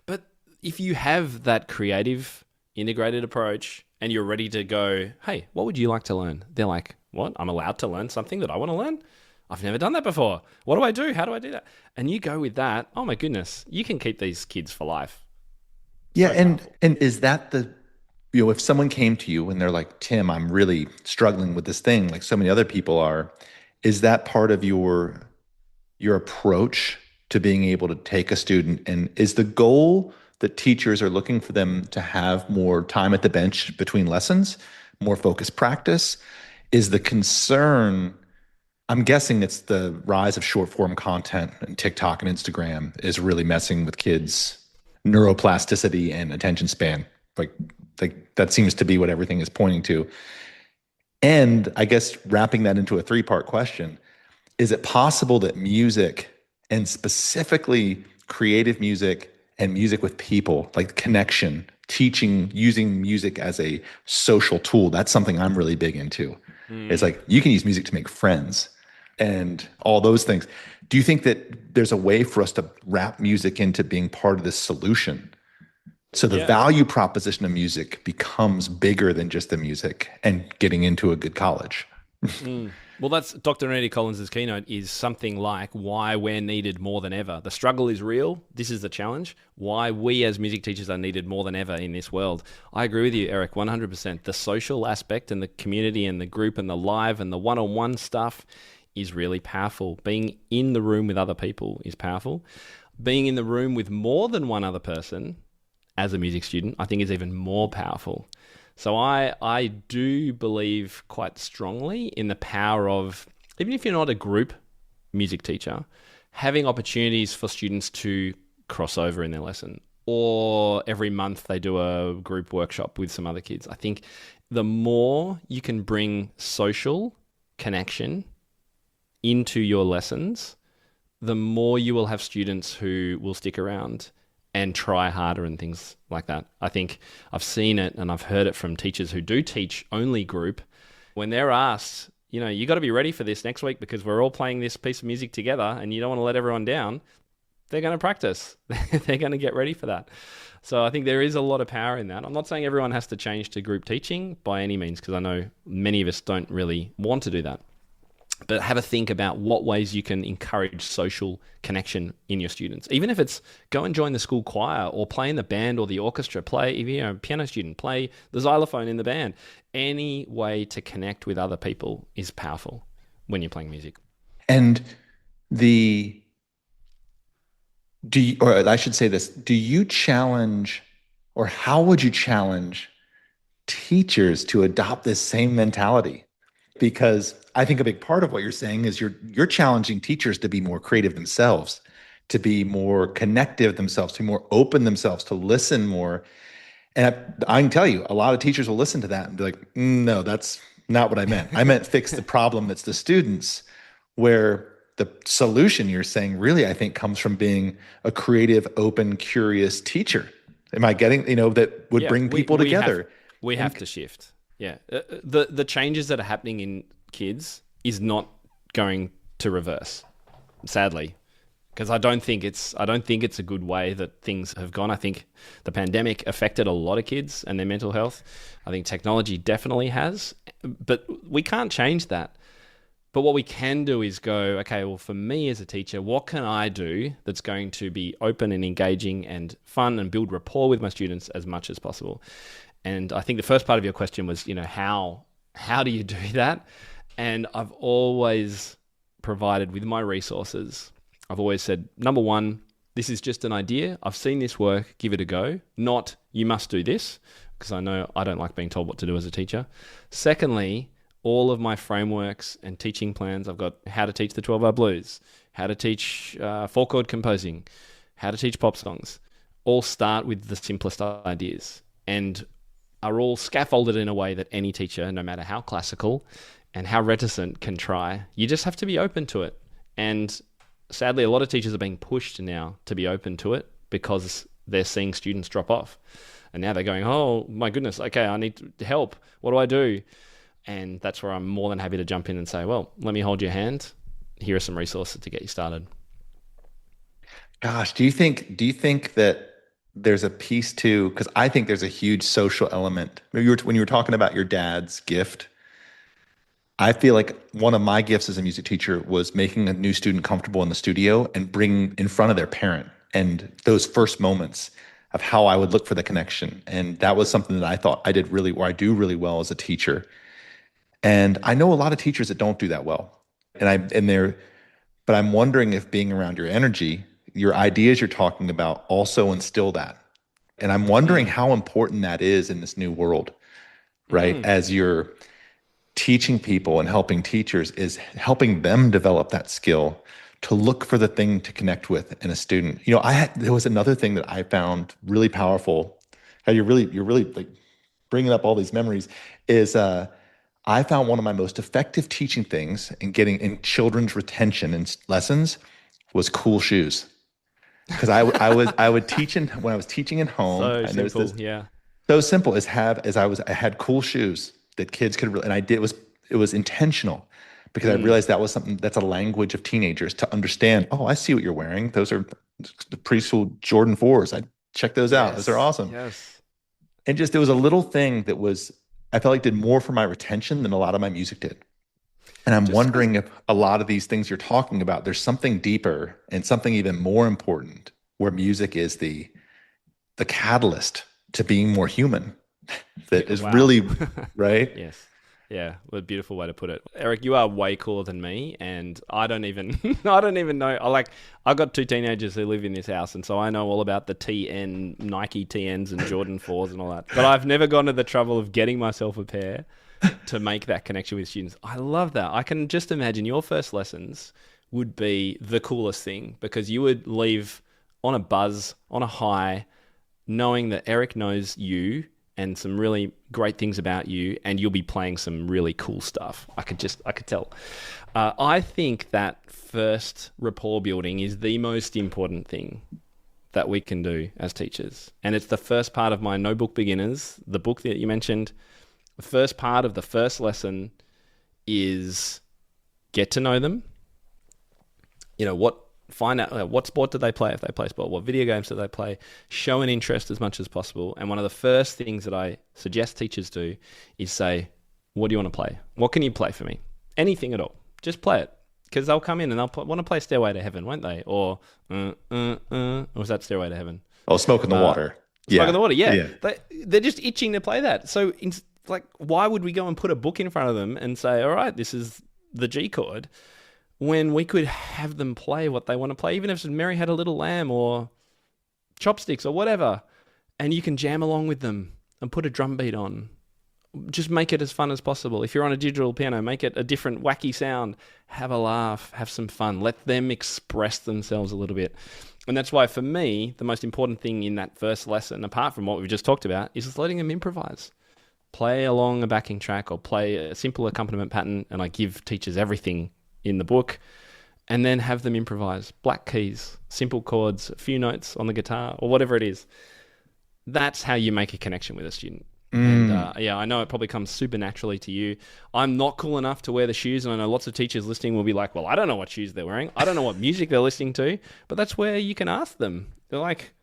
Speaker 2: But if you have that creative, integrated approach and you're ready to go, hey, what would you like to learn? They're like, what? I'm allowed to learn something that I want to learn? I've never done that before. What do I do? How do I do that? And you go with that. Oh my goodness, you can keep these kids for life.
Speaker 1: Yeah, so and is that if someone came to you and they're like, Tim, I'm really struggling with this thing, like so many other people are, is that part of your approach to being able to take a student? And is the goal that teachers are looking for them to have more time at the bench between lessons, more focused practice? Is the concern I'm guessing it's the rise of short form content and TikTok and Instagram is really messing with kids' neuroplasticity and attention span. Like, like that seems to be what everything is pointing to. And I guess wrapping that into a three-part question, is it possible that music and specifically creative music and music with people, like connection, teaching, using music as a social tool, that's something I'm really big into. It's
Speaker 2: Mm.
Speaker 1: like you can use music to make friends and all those things. Do you think that there's a way for us to wrap music into being part of this solution? So the
Speaker 2: Yeah.
Speaker 1: value proposition of music becomes bigger than just the music and getting into a good college.
Speaker 2: Mm. Well, that's Dr. Anita Collins' keynote is something like why we're needed more than ever. The struggle is real. This is the challenge. Why we as music teachers are needed more than ever in this world. I agree with you, Eric, 100%. The social aspect and the community and the group and the live and the one-on-one stuff is really powerful. Being in the room with other people is powerful. Being in the room with more than one other person as a music student, I think is even more powerful. So I do believe quite strongly in the power of, even if you're not a group music teacher, having opportunities for students to cross over in their lesson. Or every month they do a group workshop with some other kids. I think the more you can bring social connection into your lessons, the more you will have students who will stick around and try harder and things like that. I think I've seen it and I've heard it from teachers who do teach only group. When they're asked, you got to be ready for this next week because we're all playing this piece of music together and you don't want to let everyone down, they're going to practice. They're going to get ready for that. So I think there is a lot of power in that. I'm not saying everyone has to change to group teaching by any means, because I know many of us don't really want to do that. But have a think about what ways you can encourage social connection in your students. Even if it's go and join the school choir or play in the band or the orchestra, play, if you're a piano student, play the xylophone in the band. Any way to connect with other people is powerful when you're playing music.
Speaker 1: And the do you, or I should say this, do you challenge or how would you challenge teachers to adopt this same mentality? Because I think a big part of what you're saying is you're challenging teachers to be more creative themselves, to be more connective themselves, to be more open themselves, to listen more. And I can tell you, a lot of teachers will listen to that and be like, no, that's not what I meant. I meant fix the problem that's the students, where the solution you're saying really, I think, comes from being a creative, open, curious teacher. Am I getting, that would
Speaker 2: Yeah,
Speaker 1: bring
Speaker 2: we
Speaker 1: people
Speaker 2: we have
Speaker 1: together?
Speaker 2: we have
Speaker 1: And
Speaker 2: to shift. Yeah, the changes that are happening in kids is not going to reverse, sadly, because I don't think it's a good way that things have gone. I think the pandemic affected a lot of kids and their mental health. I think technology definitely has, but we can't change that. But what we can do is go, okay, well, for me as a teacher, what can I do that's going to be open and engaging and fun and build rapport with my students as much as possible? And I think the first part of your question was, how do you do that? And I've always provided with my resources, I've always said, number one, this is just an idea. I've seen this work, give it a go. Not, you must do this, because I know I don't like being told what to do as a teacher. Secondly, all of my frameworks and teaching plans, I've got how to teach the 12-bar blues, how to teach four-chord composing, how to teach pop songs, all start with the simplest ideas and are all scaffolded in a way that any teacher, no matter how classical and how reticent, can try. You just have to be open to it. And sadly, a lot of teachers are being pushed now to be open to it because they're seeing students drop off. And now they're going, oh my goodness, okay, I need help. What do I do? And that's where I'm more than happy to jump in and say, well, let me hold your hand. Here are some resources to get you started.
Speaker 1: gosh, do you think that there's a piece to, because I think there's a huge social element. When you were talking about your dad's gift, I feel like one of my gifts as a music teacher was making a new student comfortable in the studio and bring in front of their parent and those first moments of how I would look for the connection. And that was something that I thought I did really, or I do really well as a teacher. And I know a lot of teachers that don't do that well. But I'm wondering if being around your energy, your ideas you're talking about also instill that. And I'm wondering
Speaker 2: Mm.
Speaker 1: how important that is in this new world, right?
Speaker 2: Mm.
Speaker 1: As you're teaching people and helping teachers is helping them develop that skill to look for the thing to connect with in a student. There was another thing that I found really powerful. How you're really like bringing up all these memories is I found one of my most effective teaching things in getting in children's retention and lessons was cool shoes. Because I would teach when I was teaching at home,
Speaker 2: So
Speaker 1: and there was
Speaker 2: simple.
Speaker 1: this
Speaker 2: Yeah.
Speaker 1: so simple I had cool shoes that kids could really, and it was intentional because I
Speaker 2: Mm.
Speaker 1: realized that was something that's a language of teenagers to understand. Oh, I see what you're wearing. Those are the preschool Jordan 4s. I check those out. Those are
Speaker 2: Yes.
Speaker 1: awesome.
Speaker 2: Yes.
Speaker 1: And just there was a little thing that was I felt like did more for my retention than a lot of my music did. And I'm
Speaker 2: Just because.
Speaker 1: wondering if a lot of these things you're talking about, there's something deeper and something even more important where music is the catalyst to being more human. That is
Speaker 2: Wow.
Speaker 1: really right.
Speaker 2: Yes. Yeah, what a beautiful way to put it. Eric, you are way cooler than me, and I don't even I don't even know. I got two teenagers who live in this house, and so I know all about the TN Nike TNs and Jordan 4s and all that. But I've never gone to the trouble of getting myself a pair to make that connection with students. I love that. I can just imagine your first lessons would be the coolest thing because you would leave on a buzz, on a high, knowing that Eric knows you and some really great things about you, and you'll be playing some really cool stuff. I could tell. I think that first rapport building is the most important thing that we can do as teachers. And it's the first part of my Notebook Beginners, the book that you mentioned. The first part of the first lesson is get to know them. Find out what sport do they play if they play sport, what video games do they play, show an interest as much as possible. And one of the first things that I suggest teachers do is say, what do you want to play? What can you play for me? Anything at all. Just play it. Because they'll come in and they'll want to play Stairway to Heaven, won't they? Or was that Stairway to Heaven?
Speaker 1: Oh, smoke in the water.
Speaker 2: Smoke in
Speaker 1: Yeah.
Speaker 2: the Water, yeah.
Speaker 1: Yeah.
Speaker 2: They're just itching to play that. So, why would we go and put a book in front of them and say, all right, this is the G chord, when we could have them play what they want to play, even if it's Mary Had a Little Lamb or Chopsticks or whatever, and you can jam along with them and put a drum beat on. Just make it as fun as possible. If you're on a digital piano, make it a different wacky sound. Have a laugh, have some fun. Let them express themselves a little bit. And that's why, for me, the most important thing in that first lesson, apart from what we've just talked about, is just letting them improvise. Play along a backing track or play a simple accompaniment pattern, and I give teachers everything in the book, and then have them improvise. Black keys, simple chords, a few notes on the guitar, or whatever it is. That's how you make a connection with a student. And I know it probably comes super naturally to you. I'm not cool enough to wear the shoes, and I know lots of teachers listening will be like, well, I don't know what shoes they're wearing. I don't know what music they're listening to. But that's where you can ask them. They're like,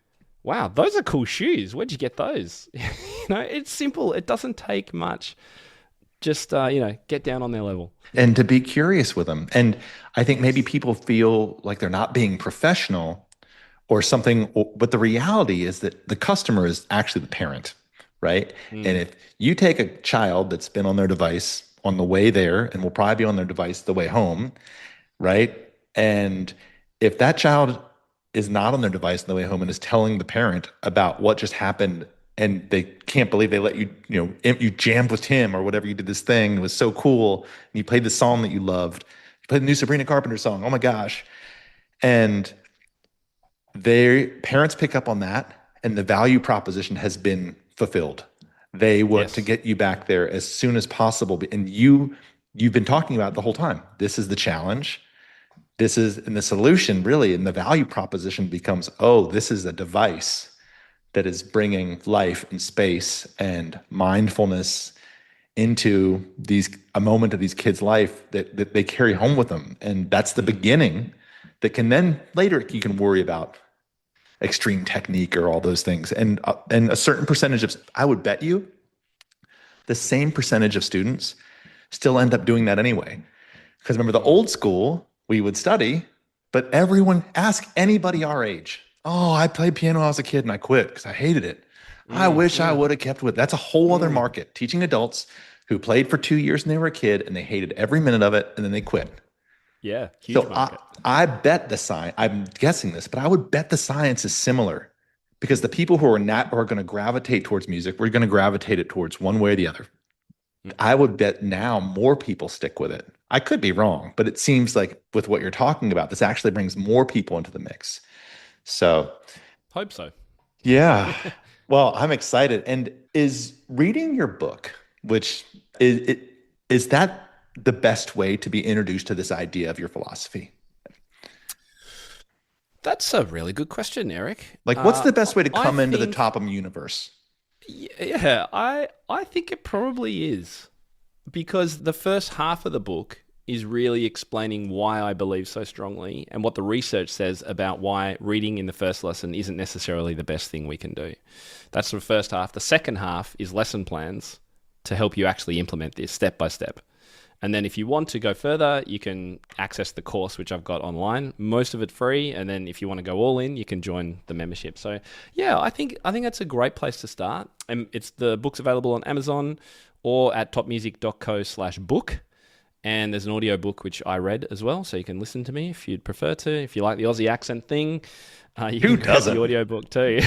Speaker 2: wow, those are cool shoes. Where'd you get those? It's simple. It doesn't take much. Just, get down on their level.
Speaker 1: And to be curious with them. And I think maybe people feel like they're not being professional or something, but the reality is that the customer is actually the parent, right? And if you take a child that's been on their device on the way there and will probably be on their device the way home, right? And if that child is not on their device on the way home and is telling the parent about what just happened and they can't believe they let you, you jammed with him or whatever, you did this thing, it was so cool, and you played the song that you loved, you played the new Sabrina Carpenter song, oh my gosh. And their parents pick up on that, and the value proposition has been fulfilled. They want to
Speaker 2: Yes.
Speaker 1: get you back there as soon as possible. And you've been talking about it the whole time. This is the challenge. And the solution really, and the value proposition becomes, oh, this is a device that is bringing life and space and mindfulness into a moment of these kids' life that they carry home with them. And that's the beginning that can then later you can worry about extreme technique or all those things. And a certain percentage of, I would bet you, the same percentage of students still end up doing that anyway. Because remember, the old school, we would study, but everyone, ask anybody our age. Oh, I played piano when I was a kid and I quit because I hated it. I wish I would have kept with it. That's a whole other market. Teaching adults who played for 2 years when they were a kid and they hated every minute of it and then they quit.
Speaker 2: Yeah, huge
Speaker 1: So
Speaker 2: market.
Speaker 1: I bet the science, I'm guessing this, but I would bet the science is similar because the people who are not, who are going to gravitate towards music, we're going to gravitate it towards one way or the other. I would bet now more people stick with it. I could be wrong, but it seems like with what you're talking about, this actually brings more people into the mix. So,
Speaker 2: Hope so.
Speaker 1: yeah. Well, I'm excited. And is reading your book, which is that the best way to be introduced to this idea of your philosophy?
Speaker 2: That's a really good question, Eric.
Speaker 1: Like, what's the best way to
Speaker 2: I
Speaker 1: come into the
Speaker 2: think,
Speaker 1: Topham universe?
Speaker 2: yeah, I think it probably is because the first half of the book is really explaining why I believe so strongly and what the research says about why reading in the first lesson isn't necessarily the best thing we can do. That's the first half. The second half is lesson plans to help you actually implement this step by step. And then if you want to go further, you can access the course, which I've got online, most of it free. And then if you want to go all in, you can join the membership. So yeah, I think that's a great place to start. And it's the book's available on Amazon or at topmusic.co/book. And there's an audio book which I read as well, so you can listen to me if you'd prefer to. If you like the Aussie accent thing, you
Speaker 1: Who
Speaker 2: can grab the
Speaker 1: doesn't?
Speaker 2: audio book too.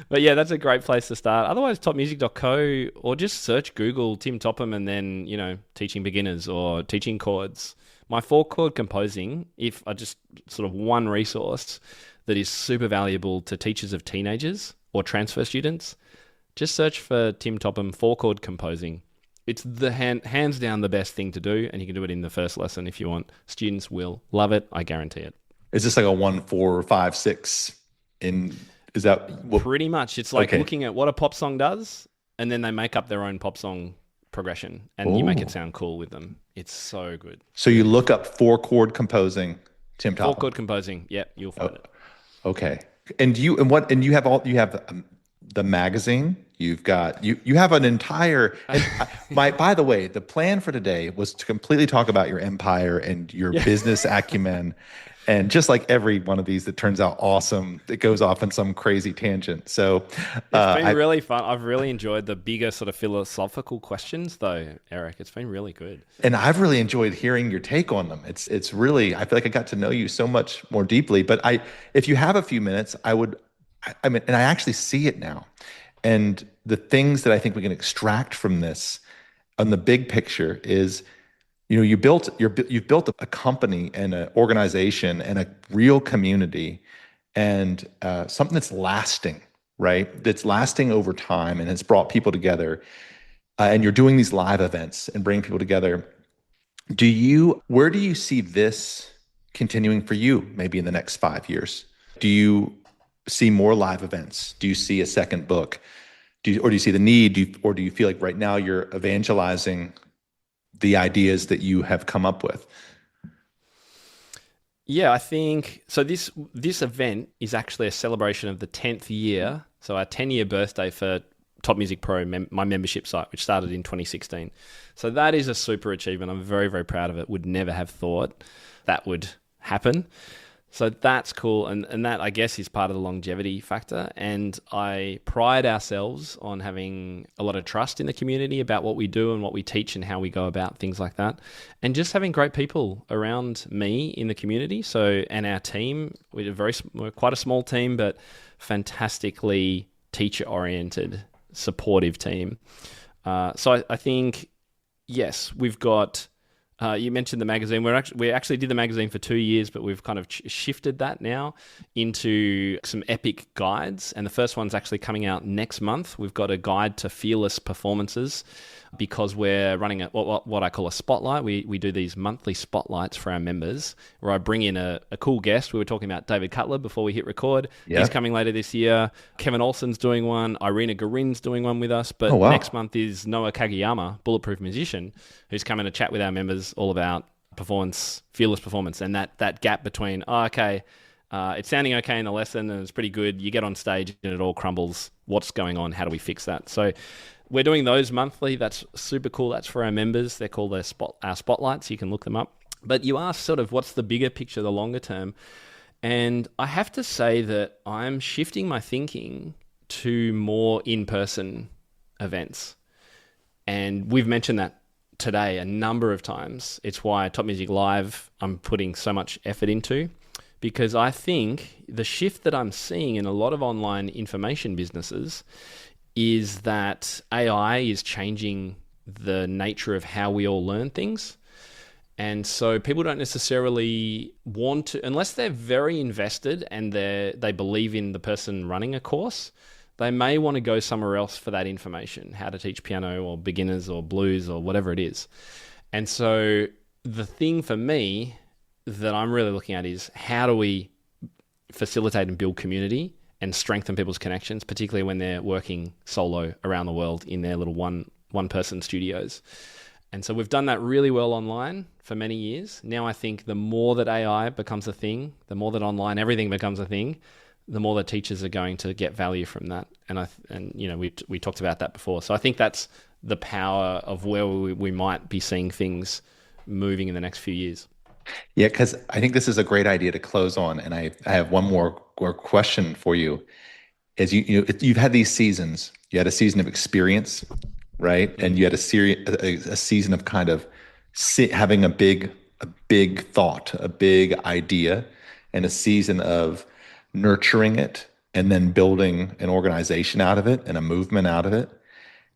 Speaker 2: But yeah, that's a great place to start. Otherwise, topmusic.co or just search Google Tim Topham and then, teaching beginners or teaching chords. My 4-chord composing, if I just sort of one resource that is super valuable to teachers of teenagers or transfer students, just search for Tim Topham 4-chord composing. It's the hands down the best thing to do, and you can do it in the first lesson if you want. Students will love it. I guarantee it.
Speaker 1: Is this like a 1, 4, 5, 6 in is that what
Speaker 2: Pretty much. It's like
Speaker 1: okay.
Speaker 2: looking at what a pop song does, and then they make up their own pop song progression, and you make it
Speaker 1: Oh.
Speaker 2: sound cool with them. It's so good.
Speaker 1: So you look up 4-chord composing, Tim
Speaker 2: Four
Speaker 1: Topham.
Speaker 2: chord composing. Yep, you'll
Speaker 1: Oh,
Speaker 2: find it.
Speaker 1: okay. And you have the magazine. You've got you have an entire and my by the way, the plan for today was to completely talk about your empire and your
Speaker 2: Yeah.
Speaker 1: business acumen. And just like every one of these that turns out awesome, it goes off in some crazy tangent. So
Speaker 2: It's been
Speaker 1: I
Speaker 2: really fun. I've really enjoyed the bigger sort of philosophical questions, though, Eric. It's been really good.
Speaker 1: and I've really enjoyed hearing your take on them. It's really I feel like I got to know you so much more deeply. But if you have a few minutes, I mean, and I actually see it now. And the things that I think we can extract from this on the big picture is, you've built a company and an organization and a real community and something that's lasting, right? That's lasting over time and has brought people together. And you're doing these live events and bringing people together. Where do you see this continuing for you maybe in the next 5 years? Do you see more live events? Do you see a second book? Or do you see the need? Or do you feel like right now you're evangelizing the ideas that you have come up with?
Speaker 2: Yeah, I think so. This event is actually a celebration of the 10th year, so our 10-year birthday for Top Music Pro, my membership site, which started in 2016. So that is a super achievement. I'm very, very proud of it. Would never have thought that would happen. So that's cool. And that, I guess, is part of the longevity factor. And I pride ourselves on having a lot of trust in the community about what we do and what we teach and how we go about things like that. And just having great people around me in the community. So, and our team, we're quite a small team, but fantastically teacher-oriented, supportive team. So I think, yes, we've got... you mentioned the magazine. We actually did the magazine for 2 years, but we've kind of shifted that now into some epic guides. And the first one's actually coming out next month. We've got a guide to fearless performances because we're running what I call a spotlight. We do these monthly spotlights for our members where I bring in a cool guest. We were talking about David Cutler before we hit record.
Speaker 1: Yeah.
Speaker 2: He's coming later this year. Kevin Olson's doing one. Irina Garin's doing one with us. But
Speaker 1: Oh, wow.
Speaker 2: next month is Noah Kageyama, Bulletproof Musician, who's coming to chat with our members all about performance, fearless performance, and that gap between, it's sounding okay in the lesson and it's pretty good. You get on stage and it all crumbles. What's going on? How do we fix that? So we're doing those monthly. That's super cool. That's for our members. They're called our spotlights. You can look them up. But you asked sort of what's the bigger picture, the longer term. And I have to say that I'm shifting my thinking to more in-person events. And we've mentioned that today a number of times. It's why Top Music Live I'm putting so much effort into, because I think the shift that I'm seeing in a lot of online information businesses is that AI is changing the nature of how we all learn things. And so people don't necessarily want to, unless they're very invested and they believe in the person running a course, they may want to go somewhere else for that information, how to teach piano or beginners or blues or whatever it is. And so the thing for me that I'm really looking at is how do we facilitate and build community and strengthen people's connections, particularly when they're working solo around the world in their little one person studios. And so we've done that really well online for many years. Now I think the more that AI becomes a thing, the more that online everything becomes a thing, the more that teachers are going to get value from that. And we talked about that before. So I think that's the power of where we might be seeing things moving in the next few years.
Speaker 1: Yeah, because I think this is a great idea to close on. And I have one more question for you. As you've had these seasons, you had a season of experience, right? And you had a season of kind of having a big thought, a big idea, and a season of nurturing it and then building an organization out of it and a movement out of it.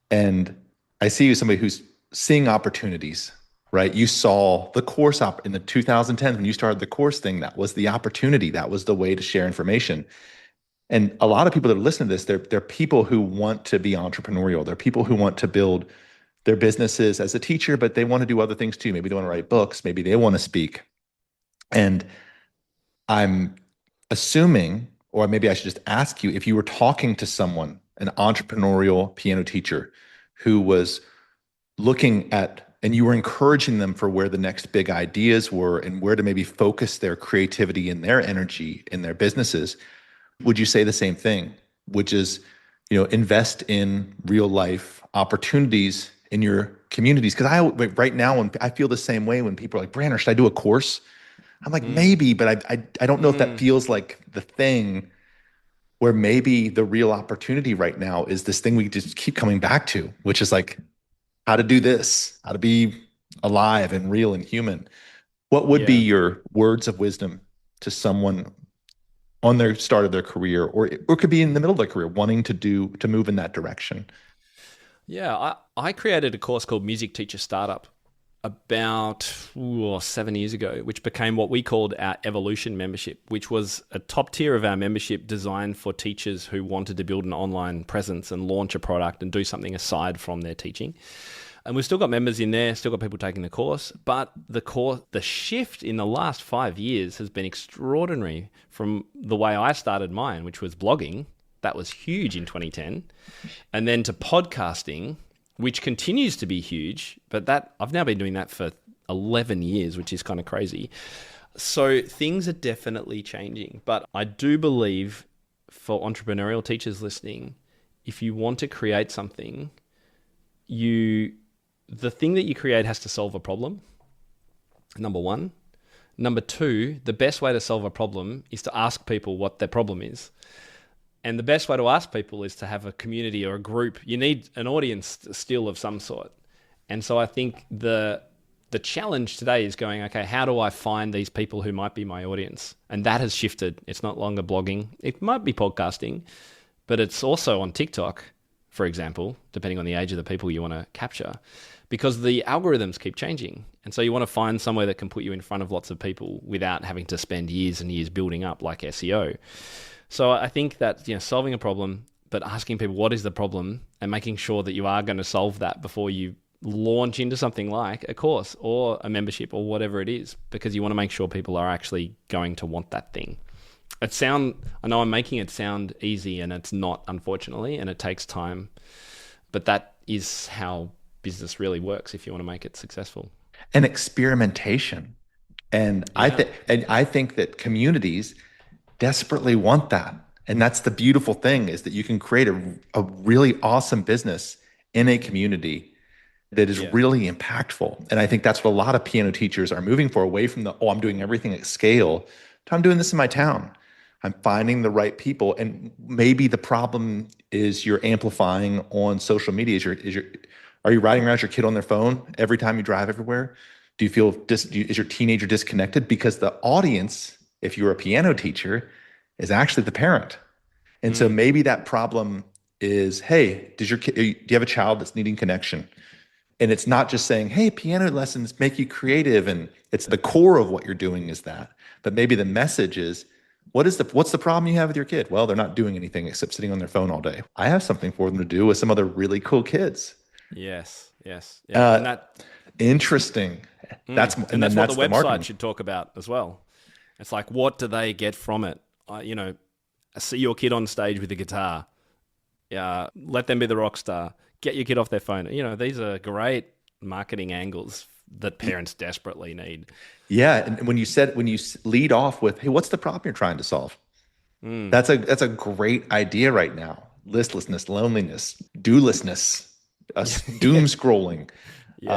Speaker 1: And I see you as somebody who's seeing opportunities, right? You saw the course in the 2010s when you started the course thing. That was the opportunity. That was the way to share information. And a lot of people that listen to this, they're people who want to be entrepreneurial. They're people who want to build their businesses as a teacher, but they want to do other things too. Maybe they want to write books. Maybe they want to speak. And I'm assuming, or maybe I should just ask you, if you were talking to someone, an entrepreneurial piano teacher who was looking at, and you were encouraging them for where the next big ideas were and where to maybe focus their creativity and their energy in their businesses, would you say the same thing, which is, invest in real life opportunities in your communities? Because right now, when I feel the same way when people are like, Branner, should I do a course? I'm like, maybe, but I don't know if that feels like the thing where maybe the real opportunity right now is this thing we just keep coming back to, which is like how to do this, how to be alive and real and human. What would be
Speaker 2: Yeah.
Speaker 1: your words of wisdom to someone on their start of their career, or it could be in the middle of their career, wanting to move in that direction?
Speaker 2: Yeah, I created a course called Music Teacher Startup about 7 years ago, which became what we called our Evolution membership, which was a top tier of our membership designed for teachers who wanted to build an online presence and launch a product and do something aside from their teaching. And we've still got members in there, still got people taking the course, but the shift in the last 5 years has been extraordinary from the way I started mine, which was blogging. That was huge in 2010. And then to podcasting, which continues to be huge, but that I've now been doing that for 11 years, which is kind of crazy. So things are definitely changing, but I do believe for entrepreneurial teachers listening, if you want to create something, the thing that you create has to solve a problem, number one. Number two, the best way to solve a problem is to ask people what their problem is. And the best way to ask people is to have a community or a group. You need an audience still of some sort. And so I think the challenge today is going, okay, how do I find these people who might be my audience? And that has shifted. It's not longer blogging. It might be podcasting, but it's also on TikTok, for example, depending on the age of the people you want to capture, because the algorithms keep changing. And so you want to find somewhere that can put you in front of lots of people without having to spend years and years building up, like SEO. So I think that solving a problem, but asking people what is the problem and making sure that you are going to solve that before you launch into something like a course or a membership or whatever it is, because you want to make sure people are actually going to want that thing. I know I'm making it sound easy, and it's not, unfortunately, and it takes time, but that is how business really works if you want to make it successful.
Speaker 1: And experimentation. And
Speaker 2: Yeah.
Speaker 1: I think that communities desperately want that. And that's the beautiful thing, is that you can create a really awesome business in a community that is
Speaker 2: Yeah.
Speaker 1: really impactful. And I think that's what a lot of piano teachers are moving for, away from I'm doing everything at scale, to I'm doing this in my town. I'm finding the right people. And maybe the problem is you're amplifying on social media. Are you riding around with your kid on their phone every time you drive everywhere? Do you feel is your teenager disconnected? Because the audience, if you're a piano teacher, is actually the parent. And so maybe that problem is, hey, do you have a child that's needing connection? And it's not just saying, hey, piano lessons make you creative. And it's the core of what you're doing is that. But maybe the message is, what's the problem you have with your kid? Well, they're not doing anything except sitting on their phone all day. I have something for them to do with some other really cool kids.
Speaker 2: Yes. Yeah. And
Speaker 1: interesting. That's what the
Speaker 2: website should talk about as well. It's like, what do they get from it? See your kid on stage with a guitar. Let them be the rock star. Get your kid off their phone. These are great marketing angles that parents desperately need.
Speaker 1: Yeah, and when you lead off with, hey, what's the problem you're trying to solve? That's a great idea right now. Listlessness, loneliness, doolessness, doom scrolling,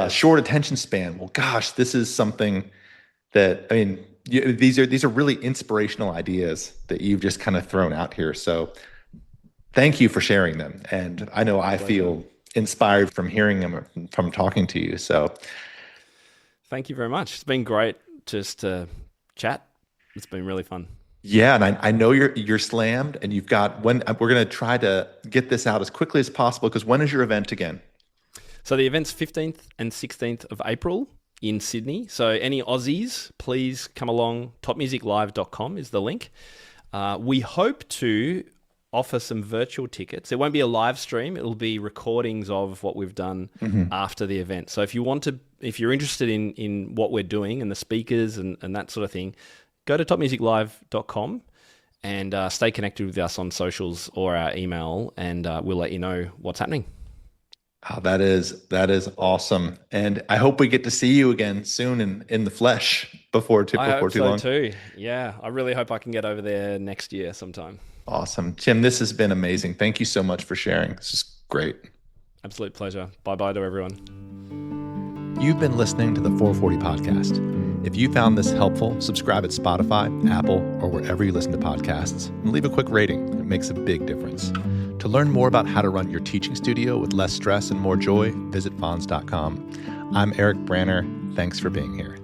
Speaker 1: short attention span. Well, gosh, this is something that, these are really inspirational ideas that you've just kind of thrown out here. So thank you for sharing them. And I know I feel inspired from hearing them, from talking to you. So
Speaker 2: thank you very much. It's been great just to chat. It's been really fun.
Speaker 1: Yeah, and I know you're slammed, and you've got we're going to try to get this out as quickly as possible, because when is your event again?
Speaker 2: So the event's 15th and 16th of April in Sydney. So any Aussies, please come along. topmusiclive.com is the link. We hope to offer some virtual tickets. It won't be a live stream. It'll be recordings of what we've done after the event. So if you're interested in what we're doing and the speakers and that sort of thing, go to topmusiclive.com and stay connected with us on socials or our email, and we'll let you know what's happening.
Speaker 1: Oh, that is awesome. And I hope we get to see you again soon in the flesh before too long. I hope so
Speaker 2: too. Yeah, I really hope I can get over there next year sometime.
Speaker 1: Awesome. Tim, this has been amazing. Thank you so much for sharing. This is great.
Speaker 2: Absolute pleasure. Bye-bye to everyone.
Speaker 1: You've been listening to the 440 Podcast. If you found this helpful, subscribe at Spotify, Apple, or wherever you listen to podcasts, and leave a quick rating. It makes a big difference. To learn more about how to run your teaching studio with less stress and more joy, visit fonz.com. I'm Eric Branner. Thanks for being here.